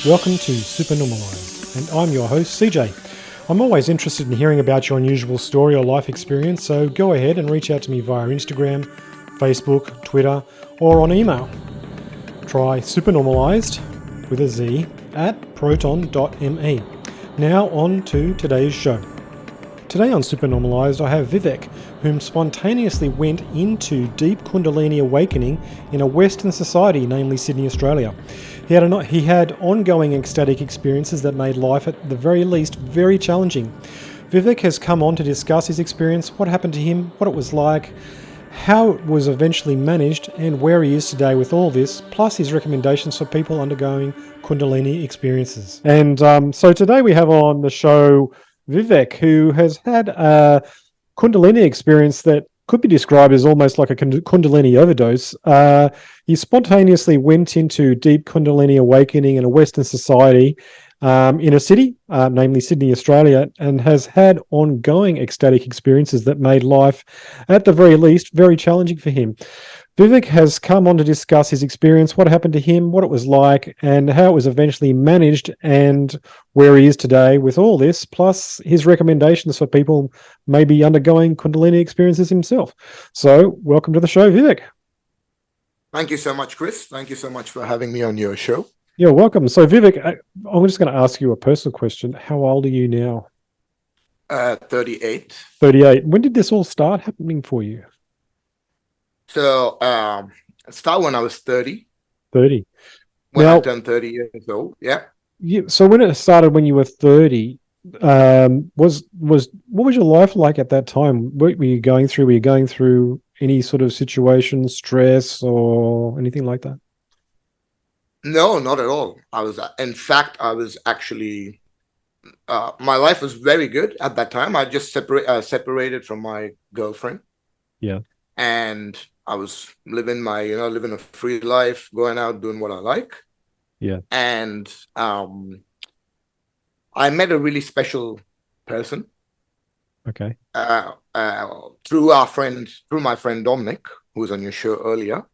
Welcome to Supernormalized, and I'm your host, CJ. I'm always interested in hearing about your unusual story or life experience, so go ahead and reach out to me via Instagram, Facebook, Twitter, or on email. Try Supernormalized with a Z at proton.me. Now on to today's show. Today on Supernormalized, I have Vivec, whom spontaneously went into deep Kundalini awakening in a Western society, namely Sydney, Australia. He had ongoing ecstatic experiences that made life, at the very least, very challenging. Vivec has come on to discuss his experience, what happened to him, what it was like, how it was eventually managed, and where he is today with all this, plus his recommendations for people undergoing Kundalini experiences. And so today we have on the show Vivec, who has had a Kundalini experience that could be described as almost like a Kundalini overdose. He spontaneously went into deep Kundalini awakening in a Western society in a city, namely Sydney, Australia, and has had ongoing ecstatic experiences that made life, at the very least, very challenging for him. Vivec has come on to discuss his experience, what happened to him, what it was like, and how it was eventually managed, and where he is today with all this, plus his recommendations for people maybe undergoing Kundalini experiences himself. So, welcome to the show, Vivec. Thank you so much, Chris. Thank you so much for having me on your show. You're welcome. So, Vivec, I'm just going to ask you a personal question. How old are you now? 38. 38. When did this all start happening for you? So, start when I was 30. 30. When I turned 30 years old. Yeah. So when it started when you were 30, what was your life like at that time? What were you going through? Were you going through any sort of situation, stress, or anything like that? No, not at all. In fact, I was actually, my life was very good at that time. I just separated from my girlfriend. Yeah. And I was living living a free life, going out, doing what I like. Yeah. And I met a really special person. Okay. Through my friend Dominic, who was on your show earlier.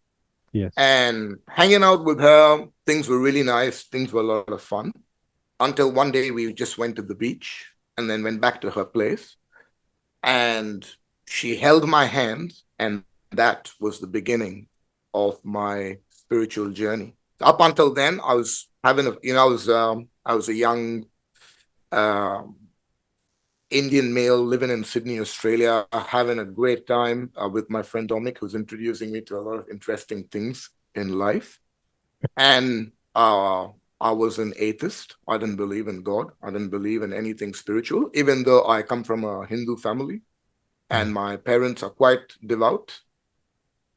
Yes. And hanging out with her, things were really nice. Things were a lot of fun. Until one day we just went to the beach and then went back to her place. And she held my hand, and that was the beginning of my spiritual journey. Up until then, I was having I was a young Indian male living in Sydney, Australia, having a great time with my friend Dominic, who's introducing me to a lot of interesting things in life. And I was an atheist. I didn't believe in God. I didn't believe in anything spiritual, even though I come from a Hindu family and my parents are quite devout.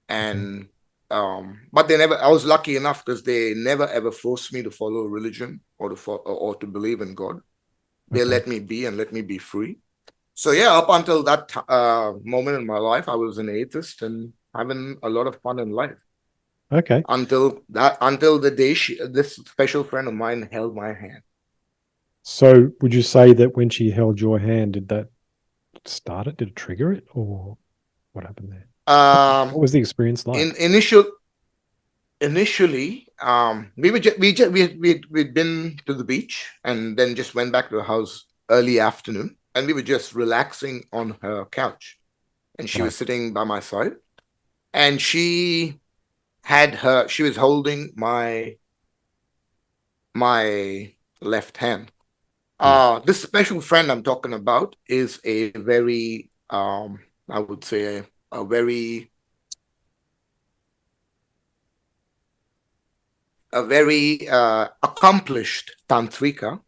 And but I was lucky enough because they never ever forced me to follow a religion or to believe in God. They let me be and let me be free. So yeah, up until that moment in my life, I was an atheist and having a lot of fun in life. Okay. Until the day this special friend of mine held my hand. So would you say that when she held your hand, did that start it? Did it trigger it, or what happened there? What was the experience like? Initially, we'd been to the beach and then just went back to the house early afternoon, and we were just relaxing on her couch, and she was sitting by my side, and she was holding my left hand. This special friend I'm talking about is a very I would say a very accomplished tantrika,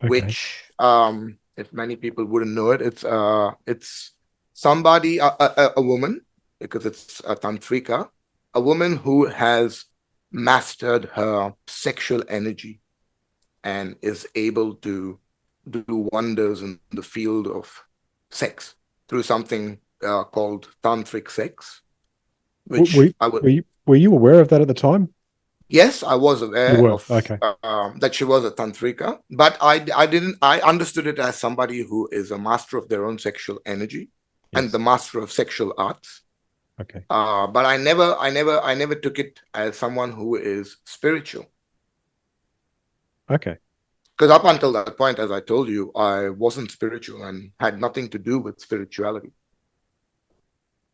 which if many people wouldn't know it, it's somebody, a woman, because it's a tantrika, a woman who has mastered her sexual energy and is able to do wonders in the field of sex through something called tantric sex, which were you aware of that at the time? Yes, I was aware of that she was a tantrika, but I understood it as somebody who is a master of their own sexual energy and the master of sexual arts. Okay. But I never took it as someone who is spiritual. Okay. Because up until that point, as I told you, I wasn't spiritual and had nothing to do with spirituality.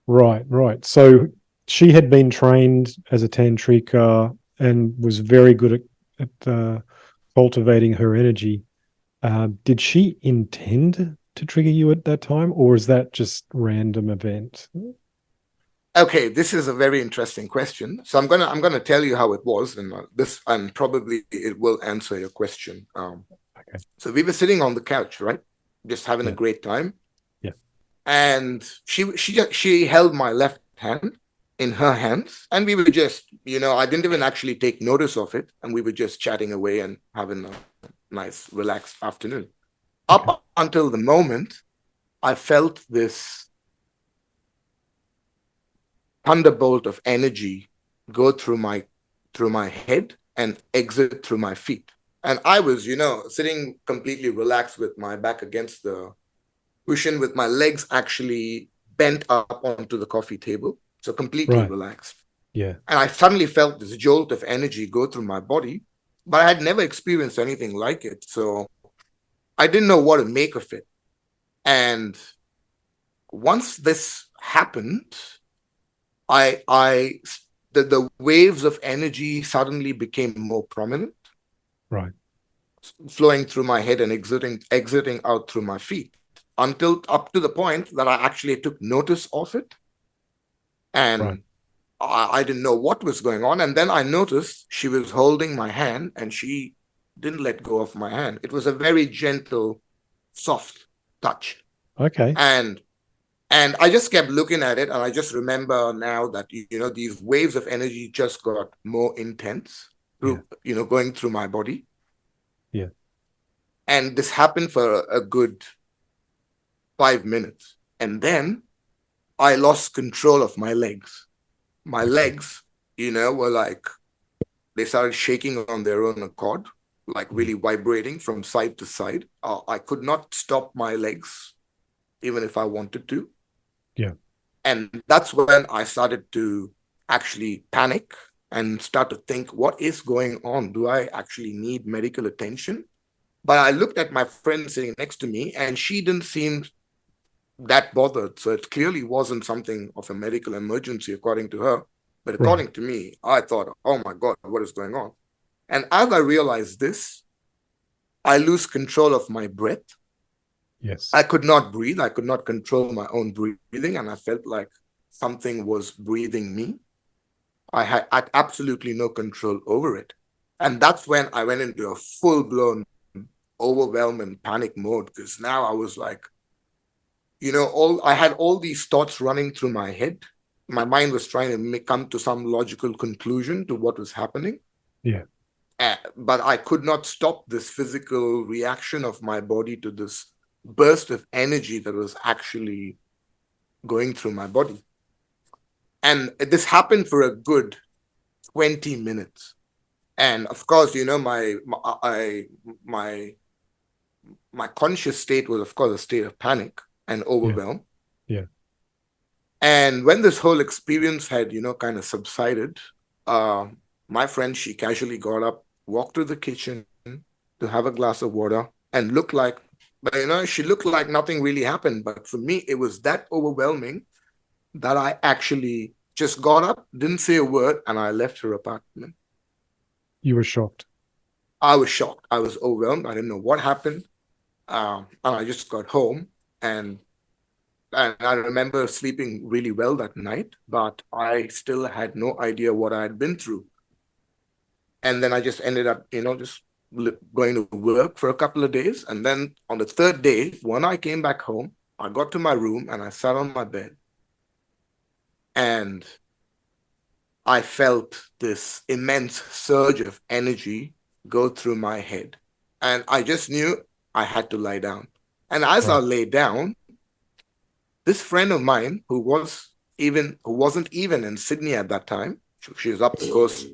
Right, right. So she had been trained as a tantrika and was very good at cultivating her energy. Did she intend to trigger you at that time, or is that just random event? Okay, this is a very interesting question. So I'm gonna tell you how it was, and probably it will answer your question. Okay. So we were sitting on the couch, right, just having a Yeah. great time, Yeah. and she held my left hand in her hands, and we were just, I didn't even actually take notice of it, and we were just chatting away and having a nice, relaxed afternoon. Okay. Up until the moment I felt this thunderbolt of energy go through my head and exit through my feet. And I was, sitting completely relaxed with my back against the cushion, with my legs actually bent up onto the coffee table. So completely Right. relaxed. Yeah. And I suddenly felt this jolt of energy go through my body, but I had never experienced anything like it. So I didn't know what to make of it. And once this happened, I the waves of energy suddenly became more prominent, Right. flowing through my head and exiting out through my feet, until up to the point that I actually took notice of it, Right. and I didn't know what was going on. And then I noticed she was holding my hand, and she didn't let go of my hand. It was a very gentle, soft touch, Okay. and And I just kept looking at it, and I just remember now that these waves of energy just got more intense Yeah. through going through my body, Yeah. and this happened for a good 5 minutes, and then I lost control of my legs. My Okay. legs, were like they started shaking on their own accord, like Yeah. really vibrating from side to side. I could not stop my legs even if I wanted to. Yeah. And that's when I started to actually panic and start to think, what is going on? Do I actually need medical attention? But I looked at my friend sitting next to me, and she didn't seem that bothered. So it clearly wasn't something of a medical emergency, according to her. But Right. according to me, I thought, oh my God, what is going on? And as I realized this, I lose control of my breath. Yes. I could not breathe. I could not control my own breathing. And I felt like something was breathing me. I had absolutely no control over it. And that's when I went into a full blown overwhelm and panic mode, because now I was like, all I had all these thoughts running through my head. My mind was trying to come to some logical conclusion to what was happening. Yeah. But I could not stop this physical reaction of my body to this burst of energy that was actually going through my body. And this happened for a good 20 minutes. And of course, my conscious state was, of course, a state of panic and Yeah. overwhelm. Yeah. And when this whole experience had, kind of subsided, uh, my friend, she casually got up, walked to the kitchen to have a glass of water, and but she looked like nothing really happened. But for me, it was that overwhelming that I actually just got up, didn't say a word, and I left her apartment. You were shocked. I was shocked. I was overwhelmed. I didn't know what happened. And I just got home, and I remember sleeping really well that night, but I still had no idea what I had been through. And then I just ended up, just going to work for a couple of days. And then on the third day, when I came back home, I got to my room and I sat on my bed, and I felt this immense surge of energy go through my head. And I just knew I had to lie down. And as I Right. lay down, this friend of mine who wasn't even in Sydney at that time, she was up the coast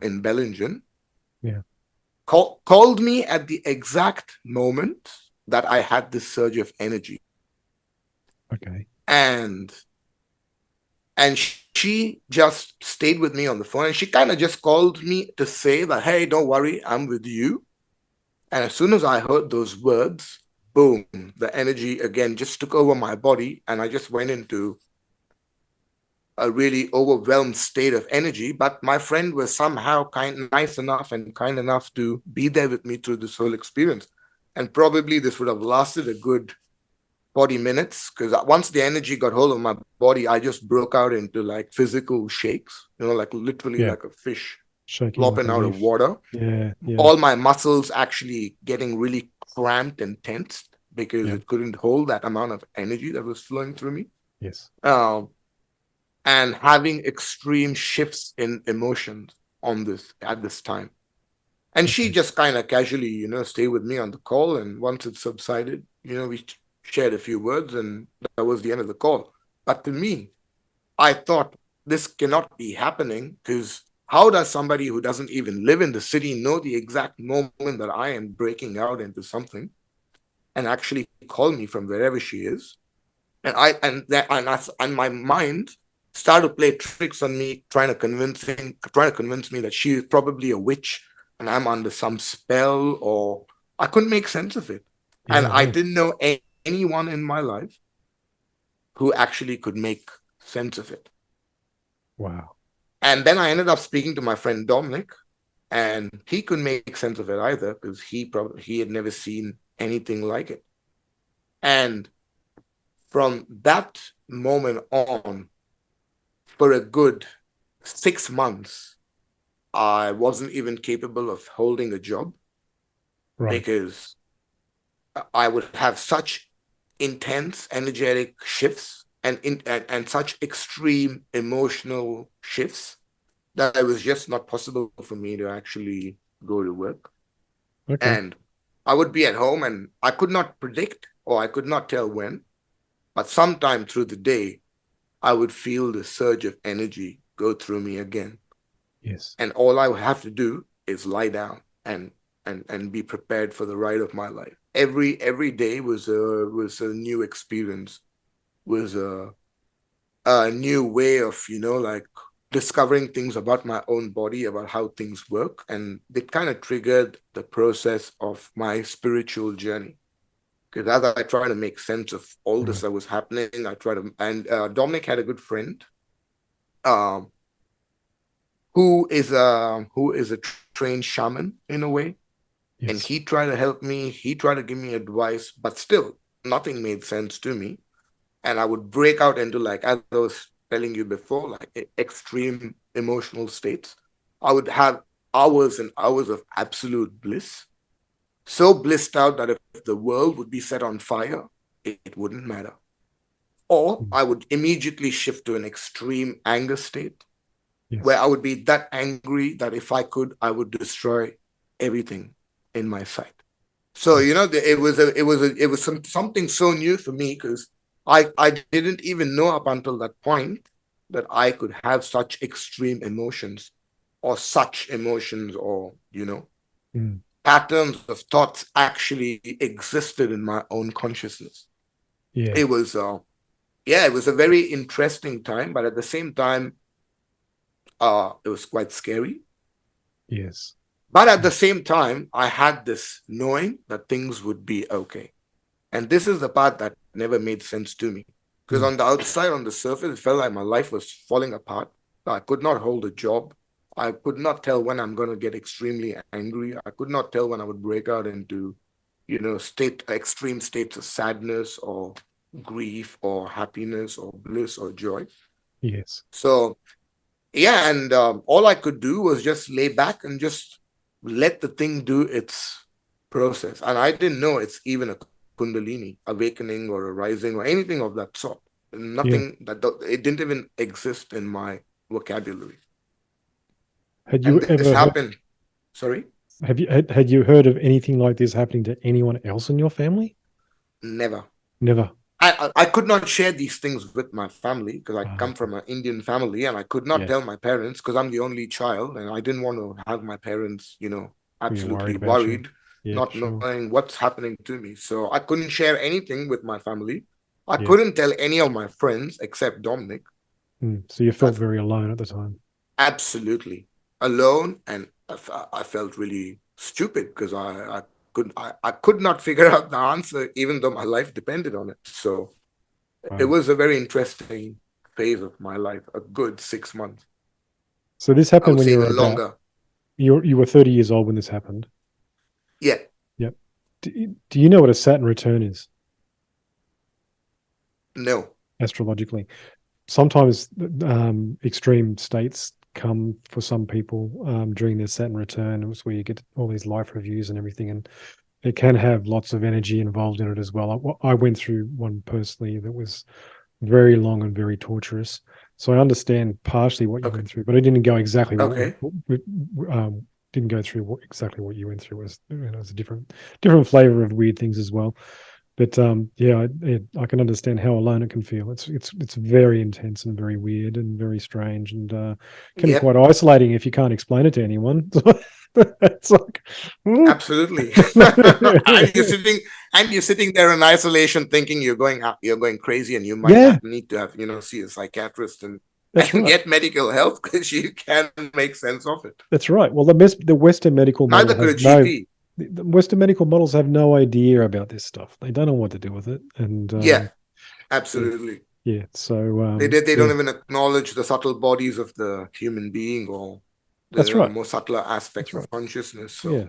in Bellingen, Yeah. called me at the exact moment that I had this surge of energy. Okay. And she just stayed with me on the phone, and she kind of just called me to say that, hey, don't worry, I'm with you. And as soon as I heard those words, boom, the energy again just took over my body. And I just went into a really overwhelmed state of energy. But my friend was somehow nice enough and kind enough to be there with me through this whole experience. And probably this would have lasted a good 40 minutes, because once the energy got hold of my body, I just broke out into like physical shakes, like literally Yeah. like a fish Shaking like a flopping out of leaf. water. Yeah. Yeah. All my muscles actually getting really cramped and tensed because Yeah. it couldn't hold that amount of energy that was flowing through me. Yes. Um, and having extreme shifts in emotions on this at this time. And she Okay. just kind of casually, stayed with me on the call. And once it subsided, we shared a few words, and that was the end of the call. But to me, I thought this cannot be happening, because how does somebody who doesn't even live in the city know the exact moment that I am breaking out into something and actually call me from wherever she is? And and my mind started to play tricks on me, trying to convince me that she is probably a witch and I'm under some spell, or I couldn't make sense of it. And Yeah. I No. didn't know anyone in my life who actually could make sense of it. Wow. And then I ended up speaking to my friend Dominic, and he couldn't make sense of it either, because he had never seen anything like it. And from that moment on, for a good 6 months, I wasn't even capable of holding a job, Right. because I would have such intense energetic shifts and such extreme emotional shifts that it was just not possible for me to actually go to work. Okay. And I would be at home, and I could not predict, or I could not tell when, but sometime through the day, I would feel the surge of energy go through me again. Yes. And all I would have to do is lie down and be prepared for the ride of my life. Every day was a new experience, was a new way of, like discovering things about my own body, about how things work. And it kind of triggered the process of my spiritual journey. Because as I try to make sense of all this Right. that was happening, I try to, and Dominic had a good friend, um, who is a trained shaman in a way, and Yes. he tried to help me. He tried to give me advice, but still nothing made sense to me. And I would break out into, like, as I was telling you before, like extreme emotional states. I would have hours and hours of absolute bliss, so blissed out that if the world would be set on fire, it wouldn't matter. Or Mm. I would immediately shift to an extreme anger state, where Yes. I would be that angry that if I could, I would destroy everything in my sight. So Yes. it was something so new for me, because I didn't even know up until that point that I could have such extreme emotions, or such emotions, or Mm. patterns of thoughts actually existed in my own consciousness. Yeah. It was yeah, it was a very interesting time, but at the same time, it was quite scary. Yes. But at the same time, I had this knowing that things would be okay. And this is the part that never made sense to me. Because Mm. on the outside, on the surface, it felt like my life was falling apart. I could not hold a job. I could not tell when I'm going to get extremely angry. I could not tell when I would break out into, extreme states of sadness, or grief, or happiness, or bliss, or joy. Yes. So, yeah, and all I could do was just lay back and just let the thing do its process. And I didn't know it's even a Kundalini awakening or a rising or anything of that sort. Yeah. Nothing it didn't even exist in my vocabulary. Had you And this ever heard, happened. Sorry, had you heard of anything like this happening to anyone else in your family? never. Never. I could not share these things with my family, because I Ah, come from an Indian family, and I could not yeah. tell my parents, because I'm the only child, and I didn't want to have my parents, You're worried absolutely about you. worried, Yeah, not sure. knowing what's happening to me. So I couldn't share anything with my family. I Yes. couldn't tell any of my friends except Dominic. Mm. So you So felt very alone at the time. absolutely alone, and I felt really stupid, because I could not figure out the answer, even though my life depended on it. So it Wow. was a very interesting phase of my life, a good 6 months. So this I happened would when say you were even about longer. you were 30 years old when this happened. Yeah. Yep. Do you know what a Saturn return is No. astrologically? Sometimes extreme states come for some people during their Saturn return. It's where you get all these life reviews and everything, and it can have lots of energy involved in it as well. I went through one personally that was very long and very torturous. So I understand partially what you Okay. went through, but I didn't go exactly Okay. didn't go through exactly what you went through. It was a different flavor of weird things as well. But yeah, I can understand how alone it can feel. It's very intense and very weird and very strange and can be quite Yep. isolating if you can't explain it to anyone. It's like, Absolutely. and you're sitting and you're sitting there in isolation thinking you're going crazy and you might yeah, have need to have, see a psychiatrist and that's right. get medical help because you can't make sense of it. That's right. Well, the Western medical Neither model could has a no GP. the Western medical models have no idea about this stuff. They don't know what to do with it, and Yeah, yeah, absolutely. yeah. So They yeah, don't even acknowledge the subtle bodies of the human being or that's the right. more subtler That's aspects right. of consciousness. Yeah, So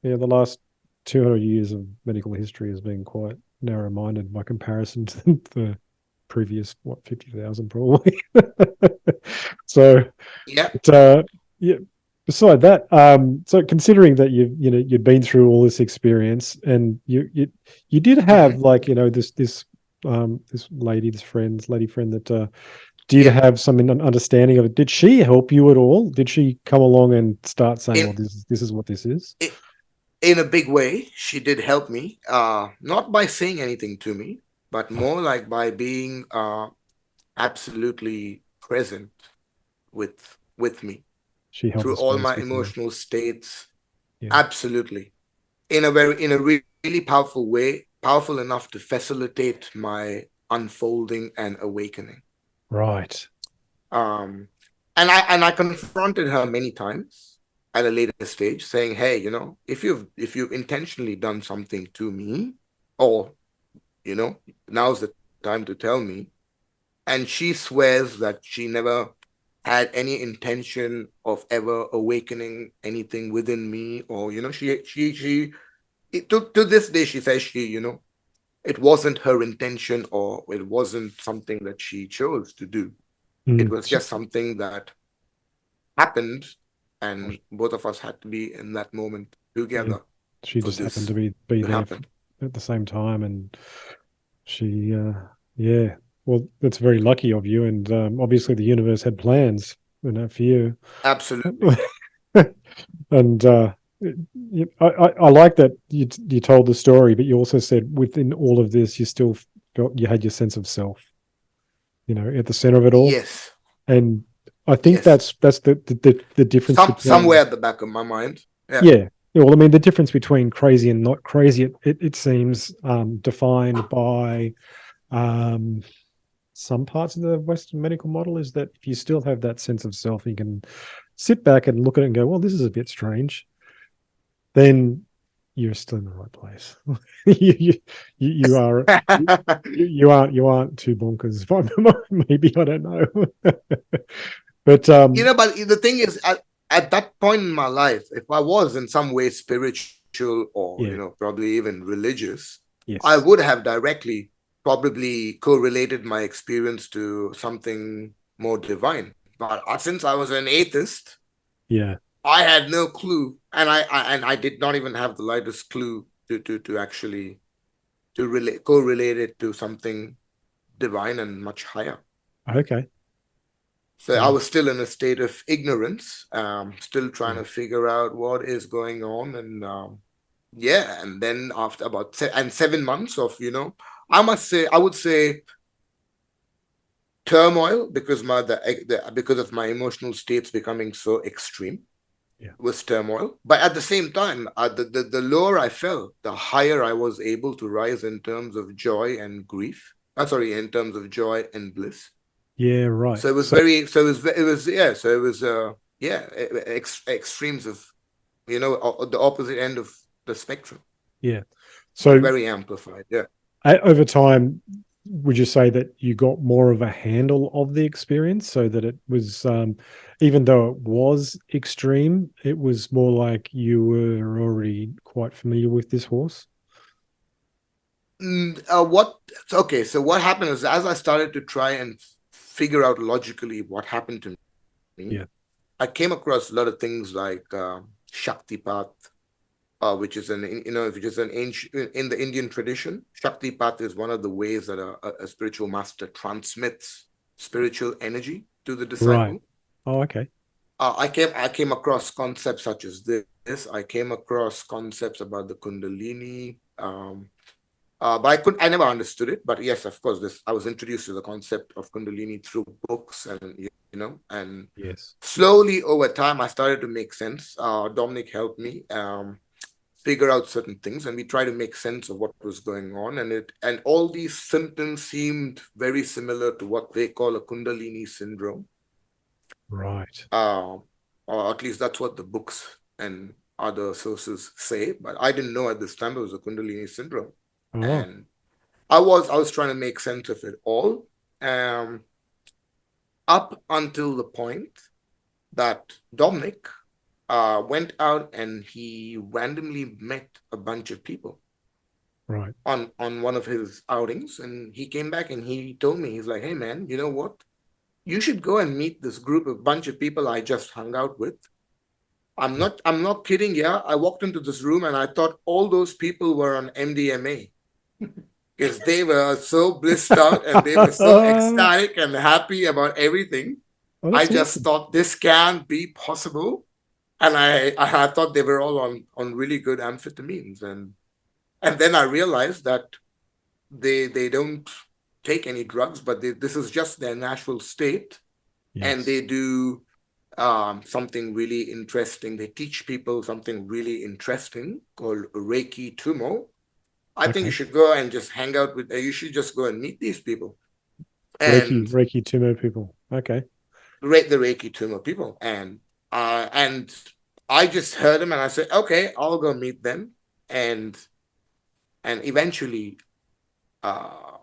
yeah. The last 200 years of medical history has been quite narrow-minded by comparison to the previous 50,000 probably. So, yeah. but, yeah. Beside that, so considering that you've been through all this experience, and you did have Hmm. like this lady friend that did Yeah. have some understanding of it. Did she help you at all? Did she come along and start saying, In "Well, this is what this is"? in a big way, she did help me. Not by saying anything to me, but more like by being absolutely present with me She held through the all space my with you. emotional states. Yeah. Absolutely, in a really powerful way, powerful enough to facilitate my unfolding and awakening. Right. Um, and I confronted her many times at a later stage, saying, "Hey, if you've intentionally done something to me, or now's the time to tell me." And she swears that she never had any intention of ever awakening anything within me, or to this day she says it wasn't her intention, or it wasn't something that she chose to do. It Mm. was just something that happened, and both of us had to be in that moment Yeah. together She for just happened this to be to there happen. at the same time, and she, yeah. Well, that's very lucky of you, and obviously the universe had plans, for you. Absolutely. And I like that you told the story, but you also said within all of this, you still felt you had your sense of self, at the center of it all. Yes. And I think Yes. that's the difference Somewhere between, at the back of my mind. Yeah. yeah. Yeah, well, I mean, the difference between crazy and not crazy, it seems defined by um, some parts of the Western medical model is that if you still have that sense of self, you can sit back and look at it and go, well, this is a bit strange, then you're still in the right place. you, you, you are you aren't too bonkers. Maybe I don't know, but But the thing is, at that point in my life, if I was in some way spiritual or, yeah, probably even religious, I yes, would have directly probably correlated my experience to something more divine. But since I was an atheist, yeah, I had no clue, and I did not even have the lightest clue to actually correlate it to something divine and much higher. okay, So I yeah, was still in a state of ignorance, still trying yeah, to figure out what is going on, and yeah, and then after about 7 months of I would say turmoil, because because of my emotional states becoming so extreme, yeah, was turmoil. But at the same time, the lower I fell, the higher I was able to rise in terms of joy and grief. Sorry, in terms of joy and bliss. yeah, right. So it was So very, so it was, yeah, so it was, yeah, extremes of, the opposite end of the spectrum, Yeah. but So very amplified. Yeah. over time, would you say that you got more of a handle of the experience so that it was, even though it was extreme, it was more like you were already quite familiar with this horse? What? Okay, so what happened is, as I started to try and figure out logically what happened to me, Yeah. I came across a lot of things like Shaktipat, which is which is an ancient in the Indian tradition. Shaktipat is one of the ways that a spiritual master transmits spiritual energy to the Right. disciple. Oh, okay. I came across concepts such as this. I came across concepts about the Kundalini. But I never understood it. But yes, of course, I was introduced to the concept of Kundalini through books, and and Yes. slowly over time, I started to make sense. Dominic helped me figure out certain things, and we try to make sense of what was going on. And all these symptoms seemed very similar to what they call a Kundalini syndrome, Right. uh, or at least that's what the books and other sources say. But I didn't know at this time it was a Kundalini syndrome, Oh, and I was trying to make sense of it all, um, up until the point that Dominic went out and he randomly met a bunch of people right. on one of his outings, and he came back and he told me, he's like, "Hey man, you know what? You should go and meet this group of bunch of people I just hung out with. Yeah. I'm not kidding. Yeah, I walked into this room and I thought all those people were on MDMA." Because they were so blissed out and they were so Oh, ecstatic and happy about everything. I that's just awesome. thought this can't be possible. And I thought they were all on really good amphetamines. And then I realized that they don't take any drugs, but this is just their natural state. And Yes. they do something really interesting. They teach people something really interesting called Reiki Tumo. I think you Okay. should go and just hang out with, you should just go and meet these people Reiki, and Reiki tumor people. Okay. rate the Reiki Tumo people. And I just heard them and I said, okay, I'll go meet them. And and eventually, uh,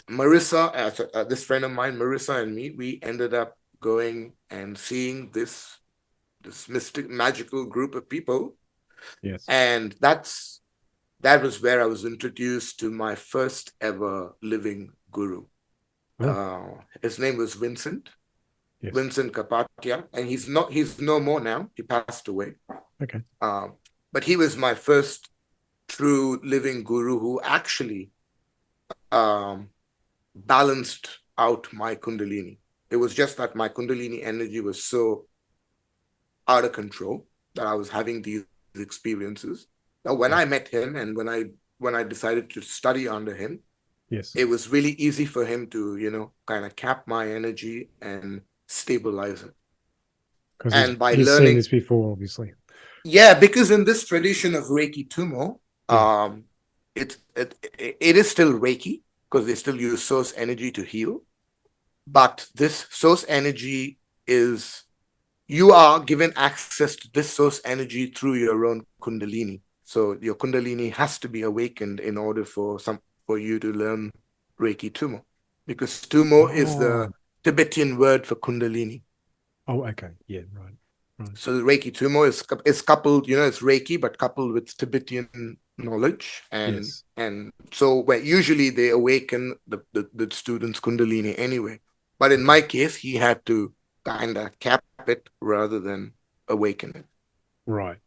Marissa, this friend of mine, Marissa and me, we ended up going and seeing this mystic, magical group of people. Yes. And that was where I was introduced to my first ever living guru. Oh, His name was Vincent. yes. Vincent Kapatia, and he's no more now. He passed away. Okay. Um, but he was my first true living guru who actually um, balanced out my Kundalini. It was just that my Kundalini energy was so out of control that I was having these experiences. Now, when Yeah. I met him and when I decided to study under him, Yes. it was really easy for him to, kind of cap my energy and stabilize it. Because And by he's seen learning, this before, obviously. yeah, because in this tradition of Reiki Tumo, Yeah. it is still Reiki because they still use source energy to heal. But this source energy is you are given access to this source energy through your own Kundalini. So your Kundalini has to be awakened in order for you to learn Reiki Tumo, because Tumo is the Oh. Tibetan word for Kundalini. Oh, okay. Yeah. Right. Right. So the Reiki Tumo is coupled, it's Reiki, but coupled with Tibetan knowledge, Yes. and so where usually they awaken the student's Kundalini anyway. But in Okay. my case, he had to kind of cap it rather than awaken it. Right.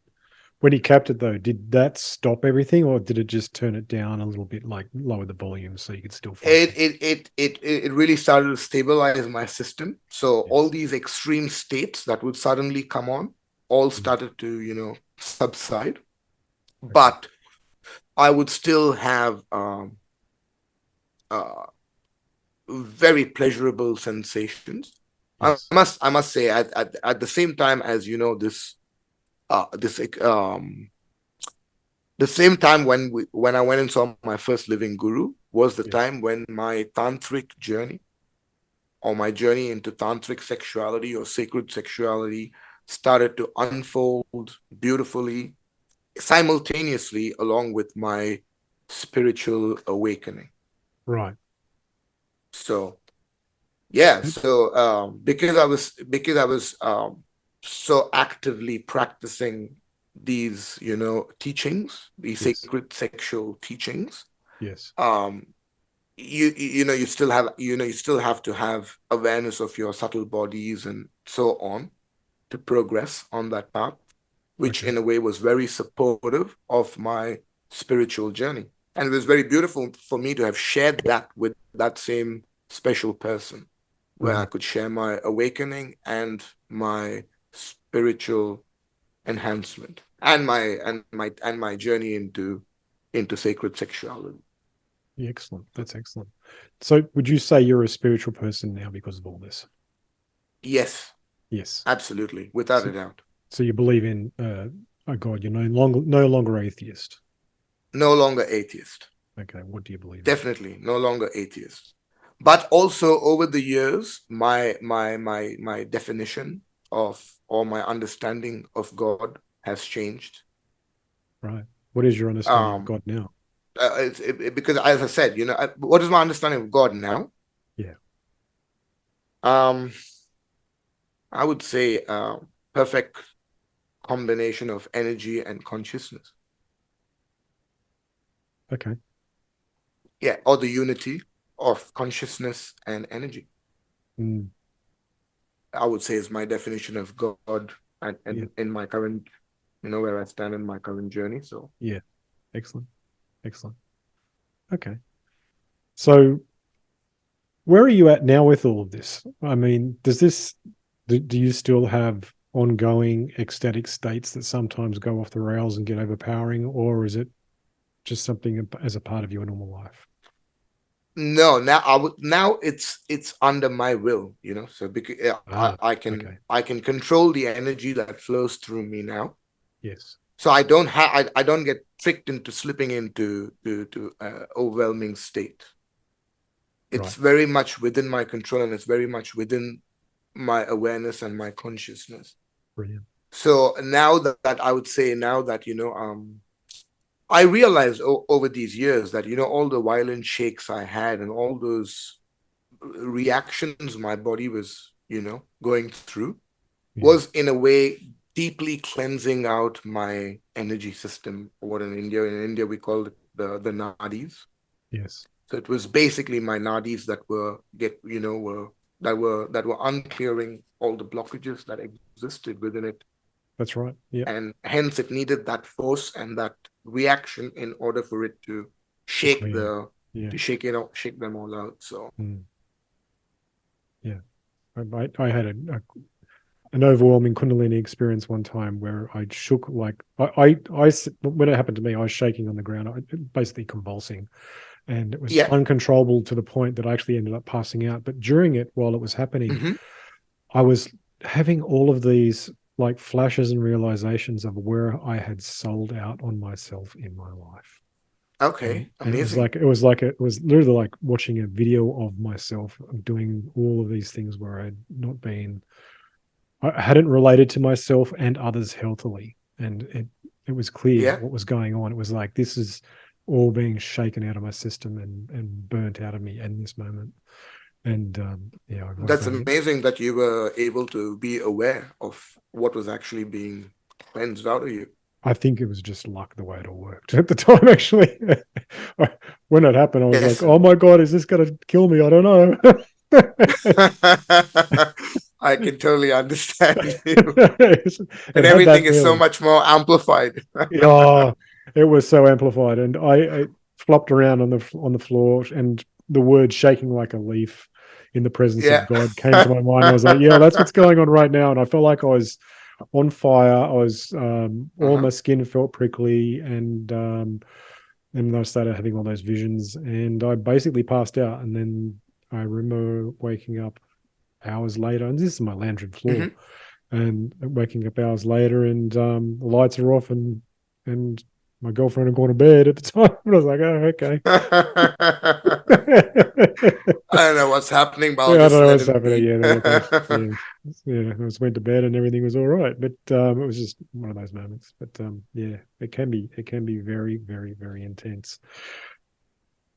When he capped it though, did that stop everything, or did it just turn it down a little bit, like lower the volume so you could still It focus? it it it it really started to stabilize my system. So all Yes. these extreme states that would suddenly come on all Mm. started to subside. Okay. But I would still have uh, very pleasurable sensations. Yes. I must say, at the same time as this the same time when I went and saw my first living guru was the Yes. time when my tantric journey, or my journey into tantric sexuality or sacred sexuality, started to unfold beautifully. simultaneously along with my spiritual awakening. Right. So yeah, so because I was so actively practicing these, teachings, these Yes. sacred sexual teachings. Yes. um you still have to have awareness of your subtle bodies and so on to progress on that path, which Okay. in a way was very supportive of my spiritual journey. And it was very beautiful for me to have shared that with that same special person, where I Right. could share my awakening and my spiritual enhancement and my journey into sacred sexuality. Yeah, excellent. That's excellent. So, would you say you're a spiritual person now because of all this? Yes, Yes. absolutely, without So, a doubt. so you believe in a God. You're no longer atheist. No longer atheist. Okay. What do you believe in? Definitely no longer atheist. But also over the years, my definition of or my understanding of God has changed. Right. What is your understanding of Um, God now? because as I said, what is my understanding of God now? Yeah. Um, I would say perfect combination of energy and consciousness. Okay. Yeah, or the unity of consciousness and energy. Mm, I would say is my definition of God, yeah. and in my current, where I stand in my current journey. So Yeah. Excellent. Excellent. Okay. So, where are you at now with all of this? I mean, do you still have ongoing ecstatic states that sometimes go off the rails and get overpowering, or is it just something as a part of your normal life? no, now it's under my will, So because Ah, I can okay. I can control the energy that flows through me now. Yes. So I don't get tricked into slipping into to overwhelming state. It's Right. very much within my control, and it's very much within my awareness and my consciousness. Brilliant. So now that I would say now that I realized over these years that all the violent shakes I had and all those reactions my body was going through Yeah. was in a way deeply cleansing out my energy system, or what in India we call it the nadis. Yes. So it was basically my nadis that were get you know were that were unclearing all the blockages that existed within it, That's right. Yep. and hence it needed that force and that reaction in order for it to To shake clear. Yeah. shake them all out. So Mm, yeah. I had an overwhelming Kundalini experience one time where I shook like when it happened to me, I was shaking on the ground, basically convulsing, and it was yeah. uncontrollable to the point that I actually ended up passing out. But during it, while it was happening, Hmm. I was having all of these like flashes and realizations of where I had sold out on myself in my life. And Okay, and it was amazing. like it was literally like watching a video of myself doing all of these things where I'd not been I hadn't related to myself and others healthily. And it was clear Yeah, what was going on. It was like this is all being shaken out of my system and burnt out of me in this moment. And yeah, I went that's back. amazing that you were able to be aware of what was actually being cleansed out of you. I think it was just luck the way it all worked at the time. Actually, when it happened, I was like, Yes. "Oh my god, is this going to kill me?" I don't know. I can totally understand you. It And had everything that is so feeling. much more amplified. Yeah, it was so amplified, and I flopped around on the floor, and the word "shaking like a leaf" in the presence of Yeah. God came to my mind. I was like, "Yeah, that's what's going on right now," and I felt like I was on fire. I was all Uh-huh. my skin felt prickly, and I started having all those visions, and I basically passed out. And then I remember waking up hours later, and this is my lounge floor, Hmm. and waking up hours later, and the lights are off, and My girlfriend had gone to bed at the time, and I was like, "Oh, okay." I don't know what's happening, but I'll Yeah, I don't just know let what's him happening. be. Yeah, no, thanks. Yeah, yeah. I just went to bed and everything was all right, but it was just one of those moments. But yeah, it can be very, very, very intense.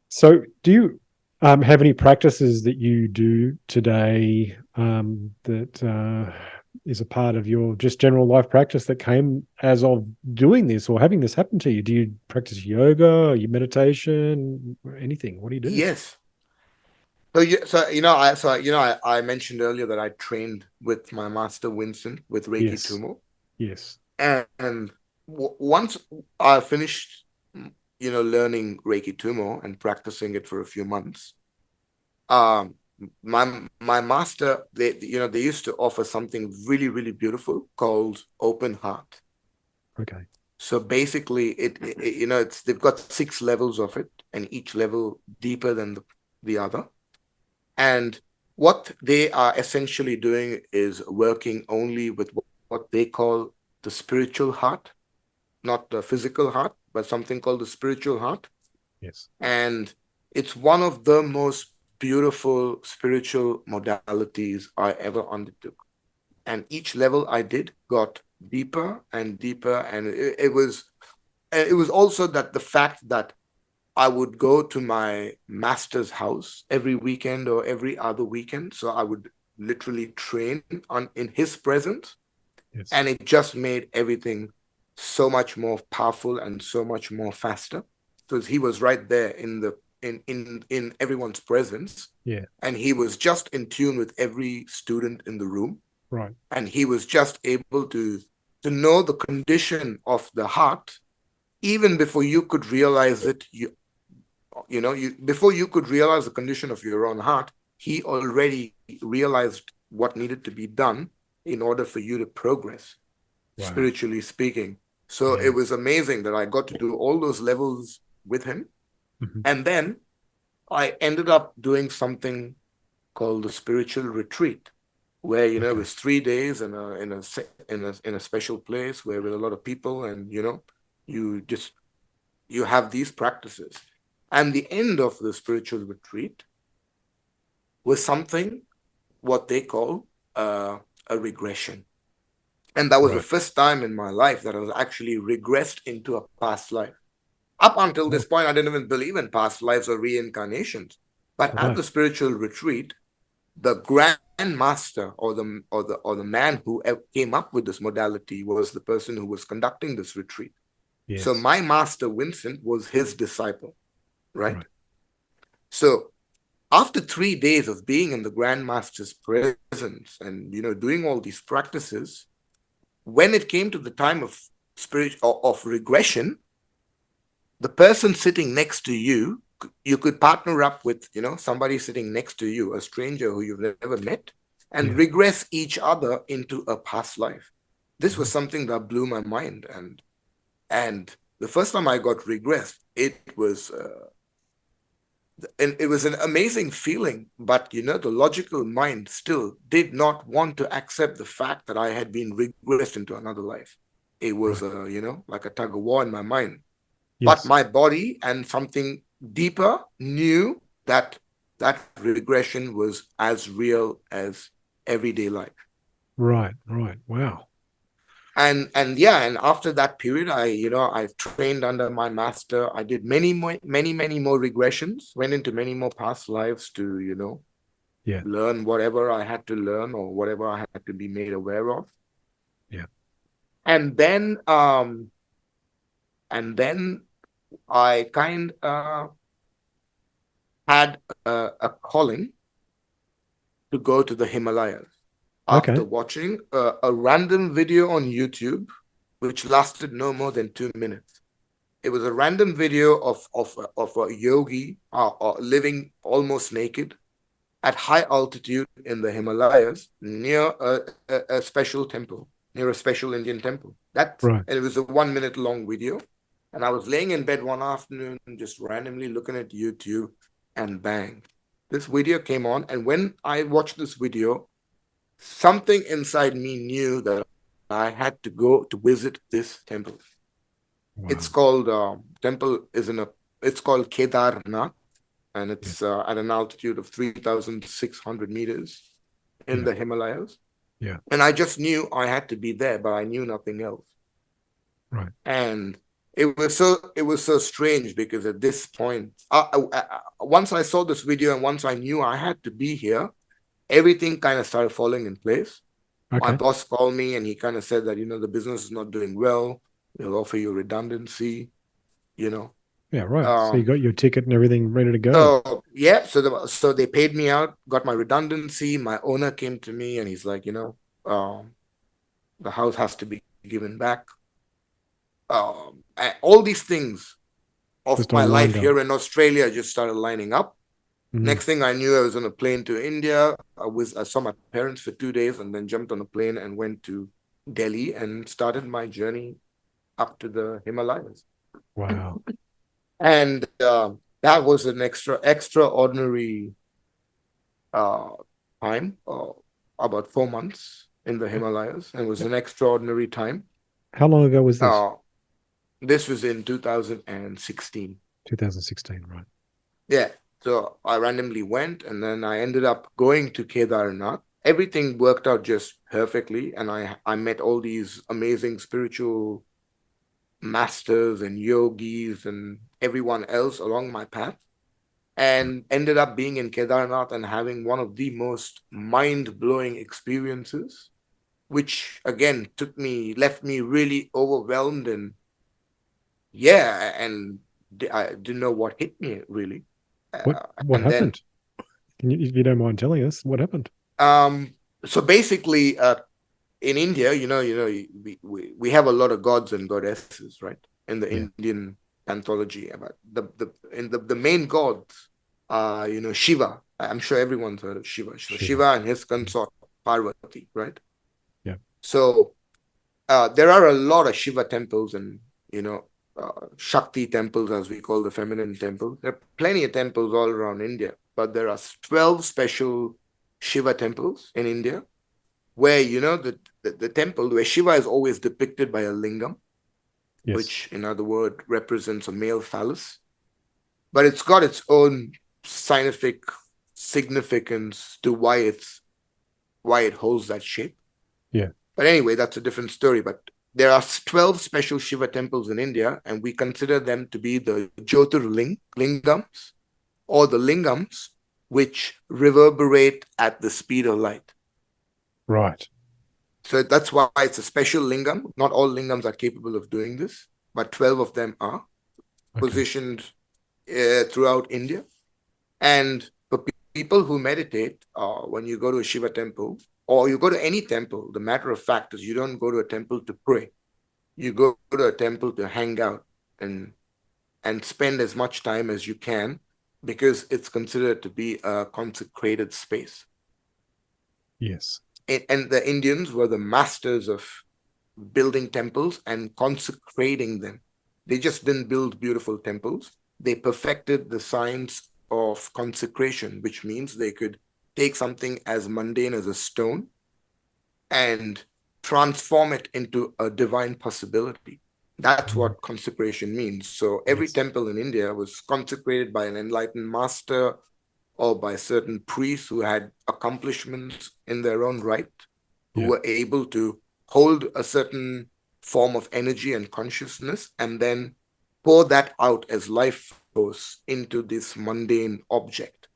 So, do you have any practices that you do today that is a part of your just general life practice that came as of doing this or having this happen to you? Do you practice yoga, or you meditation, anything? What do you do? Yes. I mentioned earlier that I trained with my master Winston with Reiki Yes, Tumo, yes, and once I finished, learning Reiki Tumo and practicing it for a few months, um, my master, they used to offer something really, really beautiful called open heart. okay, So basically, it's they've got 6 levels of it, and each level deeper than the other. And what they are essentially doing is working only with what they call the spiritual heart, not the physical heart, but something called the spiritual heart. yes, And it's one of the most beautiful spiritual modalities I ever undertook. And each level I did got deeper and deeper. And it was also that the fact that I would go to my master's house every weekend or every other weekend. So I would literally train in his presence. yes, And it just made everything so much more powerful and so much more faster. Because he was right there in everyone's presence. yeah, And he was just in tune with every student in the room. right, And he was just able to know the condition of the heart even before you could realize it. Before you could realize the condition of your own heart, he already realized what needed to be done in order for you to progress, wow, spiritually speaking. So it yeah, was amazing that I got to do all those levels with him. mhm, And then I ended up doing something called the spiritual retreat, where it okay, was 3 days in a special place where with a lot of people, and you just you have these practices. And the end of the spiritual retreat was something what they call a regression. And that was the right, first time in my life that I was actually regressed into a past life. Up until oh, this point, I didn't even believe in past lives or reincarnations. But at right, the spiritual retreat, the grand master or the man who came up with this modality was the person who was conducting this retreat. So yes, my master Vincent was his disciple, right? right, So after 3 days of being in the Grand Master's presence and doing all these practices, when it came to the time of spirit of regression, the person sitting next to you, you could partner up with somebody sitting next to you, a stranger who you've never met, and yeah, regress each other into a past life. This was oh, something that blew my mind, and the first time I got regressed, it was an amazing feeling, but the logical mind still did not want to accept the fact that I had been regressed into another life. It was right, like a tug of war in my mind. But yes, my body and something deeper knew that that regression was as real as everyday life. right, right, wow, And yeah, and after that period, I trained under my master. I did many more regressions, went into many more past lives to yeah, learn whatever I had to learn or whatever I had to be made aware of. yeah, And then I kind had a calling to go to the Himalayas after okay, watching a random video on YouTube, which lasted no more than 2 minutes. It was a random video of a yogi living almost naked at high altitude in the Himalayas near a special temple, near a special Indian temple. right, And it was a 1 minute long video. And I was laying in bed one afternoon, just randomly looking at YouTube, and bang, this video came on. And when I watched this video, something inside me knew that I had to go to visit this temple. It's Wow. called temple is in a. It's called Kedarnath, and Yeah. it's at an altitude of 3,600 meters in Yeah. the Himalayas. Yeah. And I just knew I had to be there, but I knew nothing else. Right. And it was so strange because at this point, once I saw this video and once I knew I had to be here, everything kind of started falling in place. My Okay. boss called me and he kind of said that, the business is not doing well. They'll offer you redundancy, you know. Yeah. Right. So you Um, got your ticket and everything ready to go. so yeah, so they paid me out, got my redundancy. My owner came to me and he's like, the house has to be given back. And all these things of Just my all life lined up. here in Australia just started lining up. Mm. Next thing I knew, I was on a plane to India. I saw my parents for 2 days and then jumped on a plane and went to Delhi and started my journey up to the Himalayas. Wow. And that was an extraordinary uh, time, about 4 months in the Himalayas, and it was an extraordinary time. How long ago was this? Uh, this was in 2016. 2016. Right. Yeah. So I randomly went and then I ended up going to Kedarnath. Everything worked out just perfectly. And I met all these amazing spiritual masters and yogis and everyone else along my path. And ended up being in Kedarnath and having one of the most mind blowing experiences, which again left me really overwhelmed. And yeah, and I didn't know what hit me really. What And then happened? Can you, if you don't mind telling us, what happened? Um, so basically, in India, we have a lot of gods and goddesses, right? In the Yeah. Indian anthology, but the main gods are Shiva. I'm sure everyone's heard of Shiva. So Shiva. Shiva and his Mm. consort Parvati, right? Yeah. So there are a lot of Shiva temples and Shakti temples, as we call the feminine temples. There are plenty of temples all around India, but there are 12 special Shiva temples in India where the temple where Shiva is always depicted by a lingam, Yes. which in other words represents a male phallus, but it's got its own scientific significance to why it holds that shape. Yeah. But anyway, that's a different story. But there are 12 special Shiva temples in India, and we consider them to be the lingams, or the lingams which reverberate at the speed of light. Right. So that's why it's a special lingam. Not all lingams are capable of doing this, but 12 of them are Okay. positioned throughout India. And for people who meditate, when you go to a Shiva temple or you go to any temple, the matter of fact is you don't go to a temple to pray. You go to a temple to hang out and spend as much time as you can because it's considered to be a consecrated space. Yes. And the Indians were the masters of building temples and consecrating them. They just didn't build beautiful temples. They perfected the science of consecration, which means they could take something as mundane as a stone and transform it into a divine possibility. That's Mm. what consecration means. So every Yes. temple in India was consecrated by an enlightened master or by certain priests who had accomplishments in their own right, who Yeah. were able to hold a certain form of energy and consciousness and then pour that out as life force into this mundane object,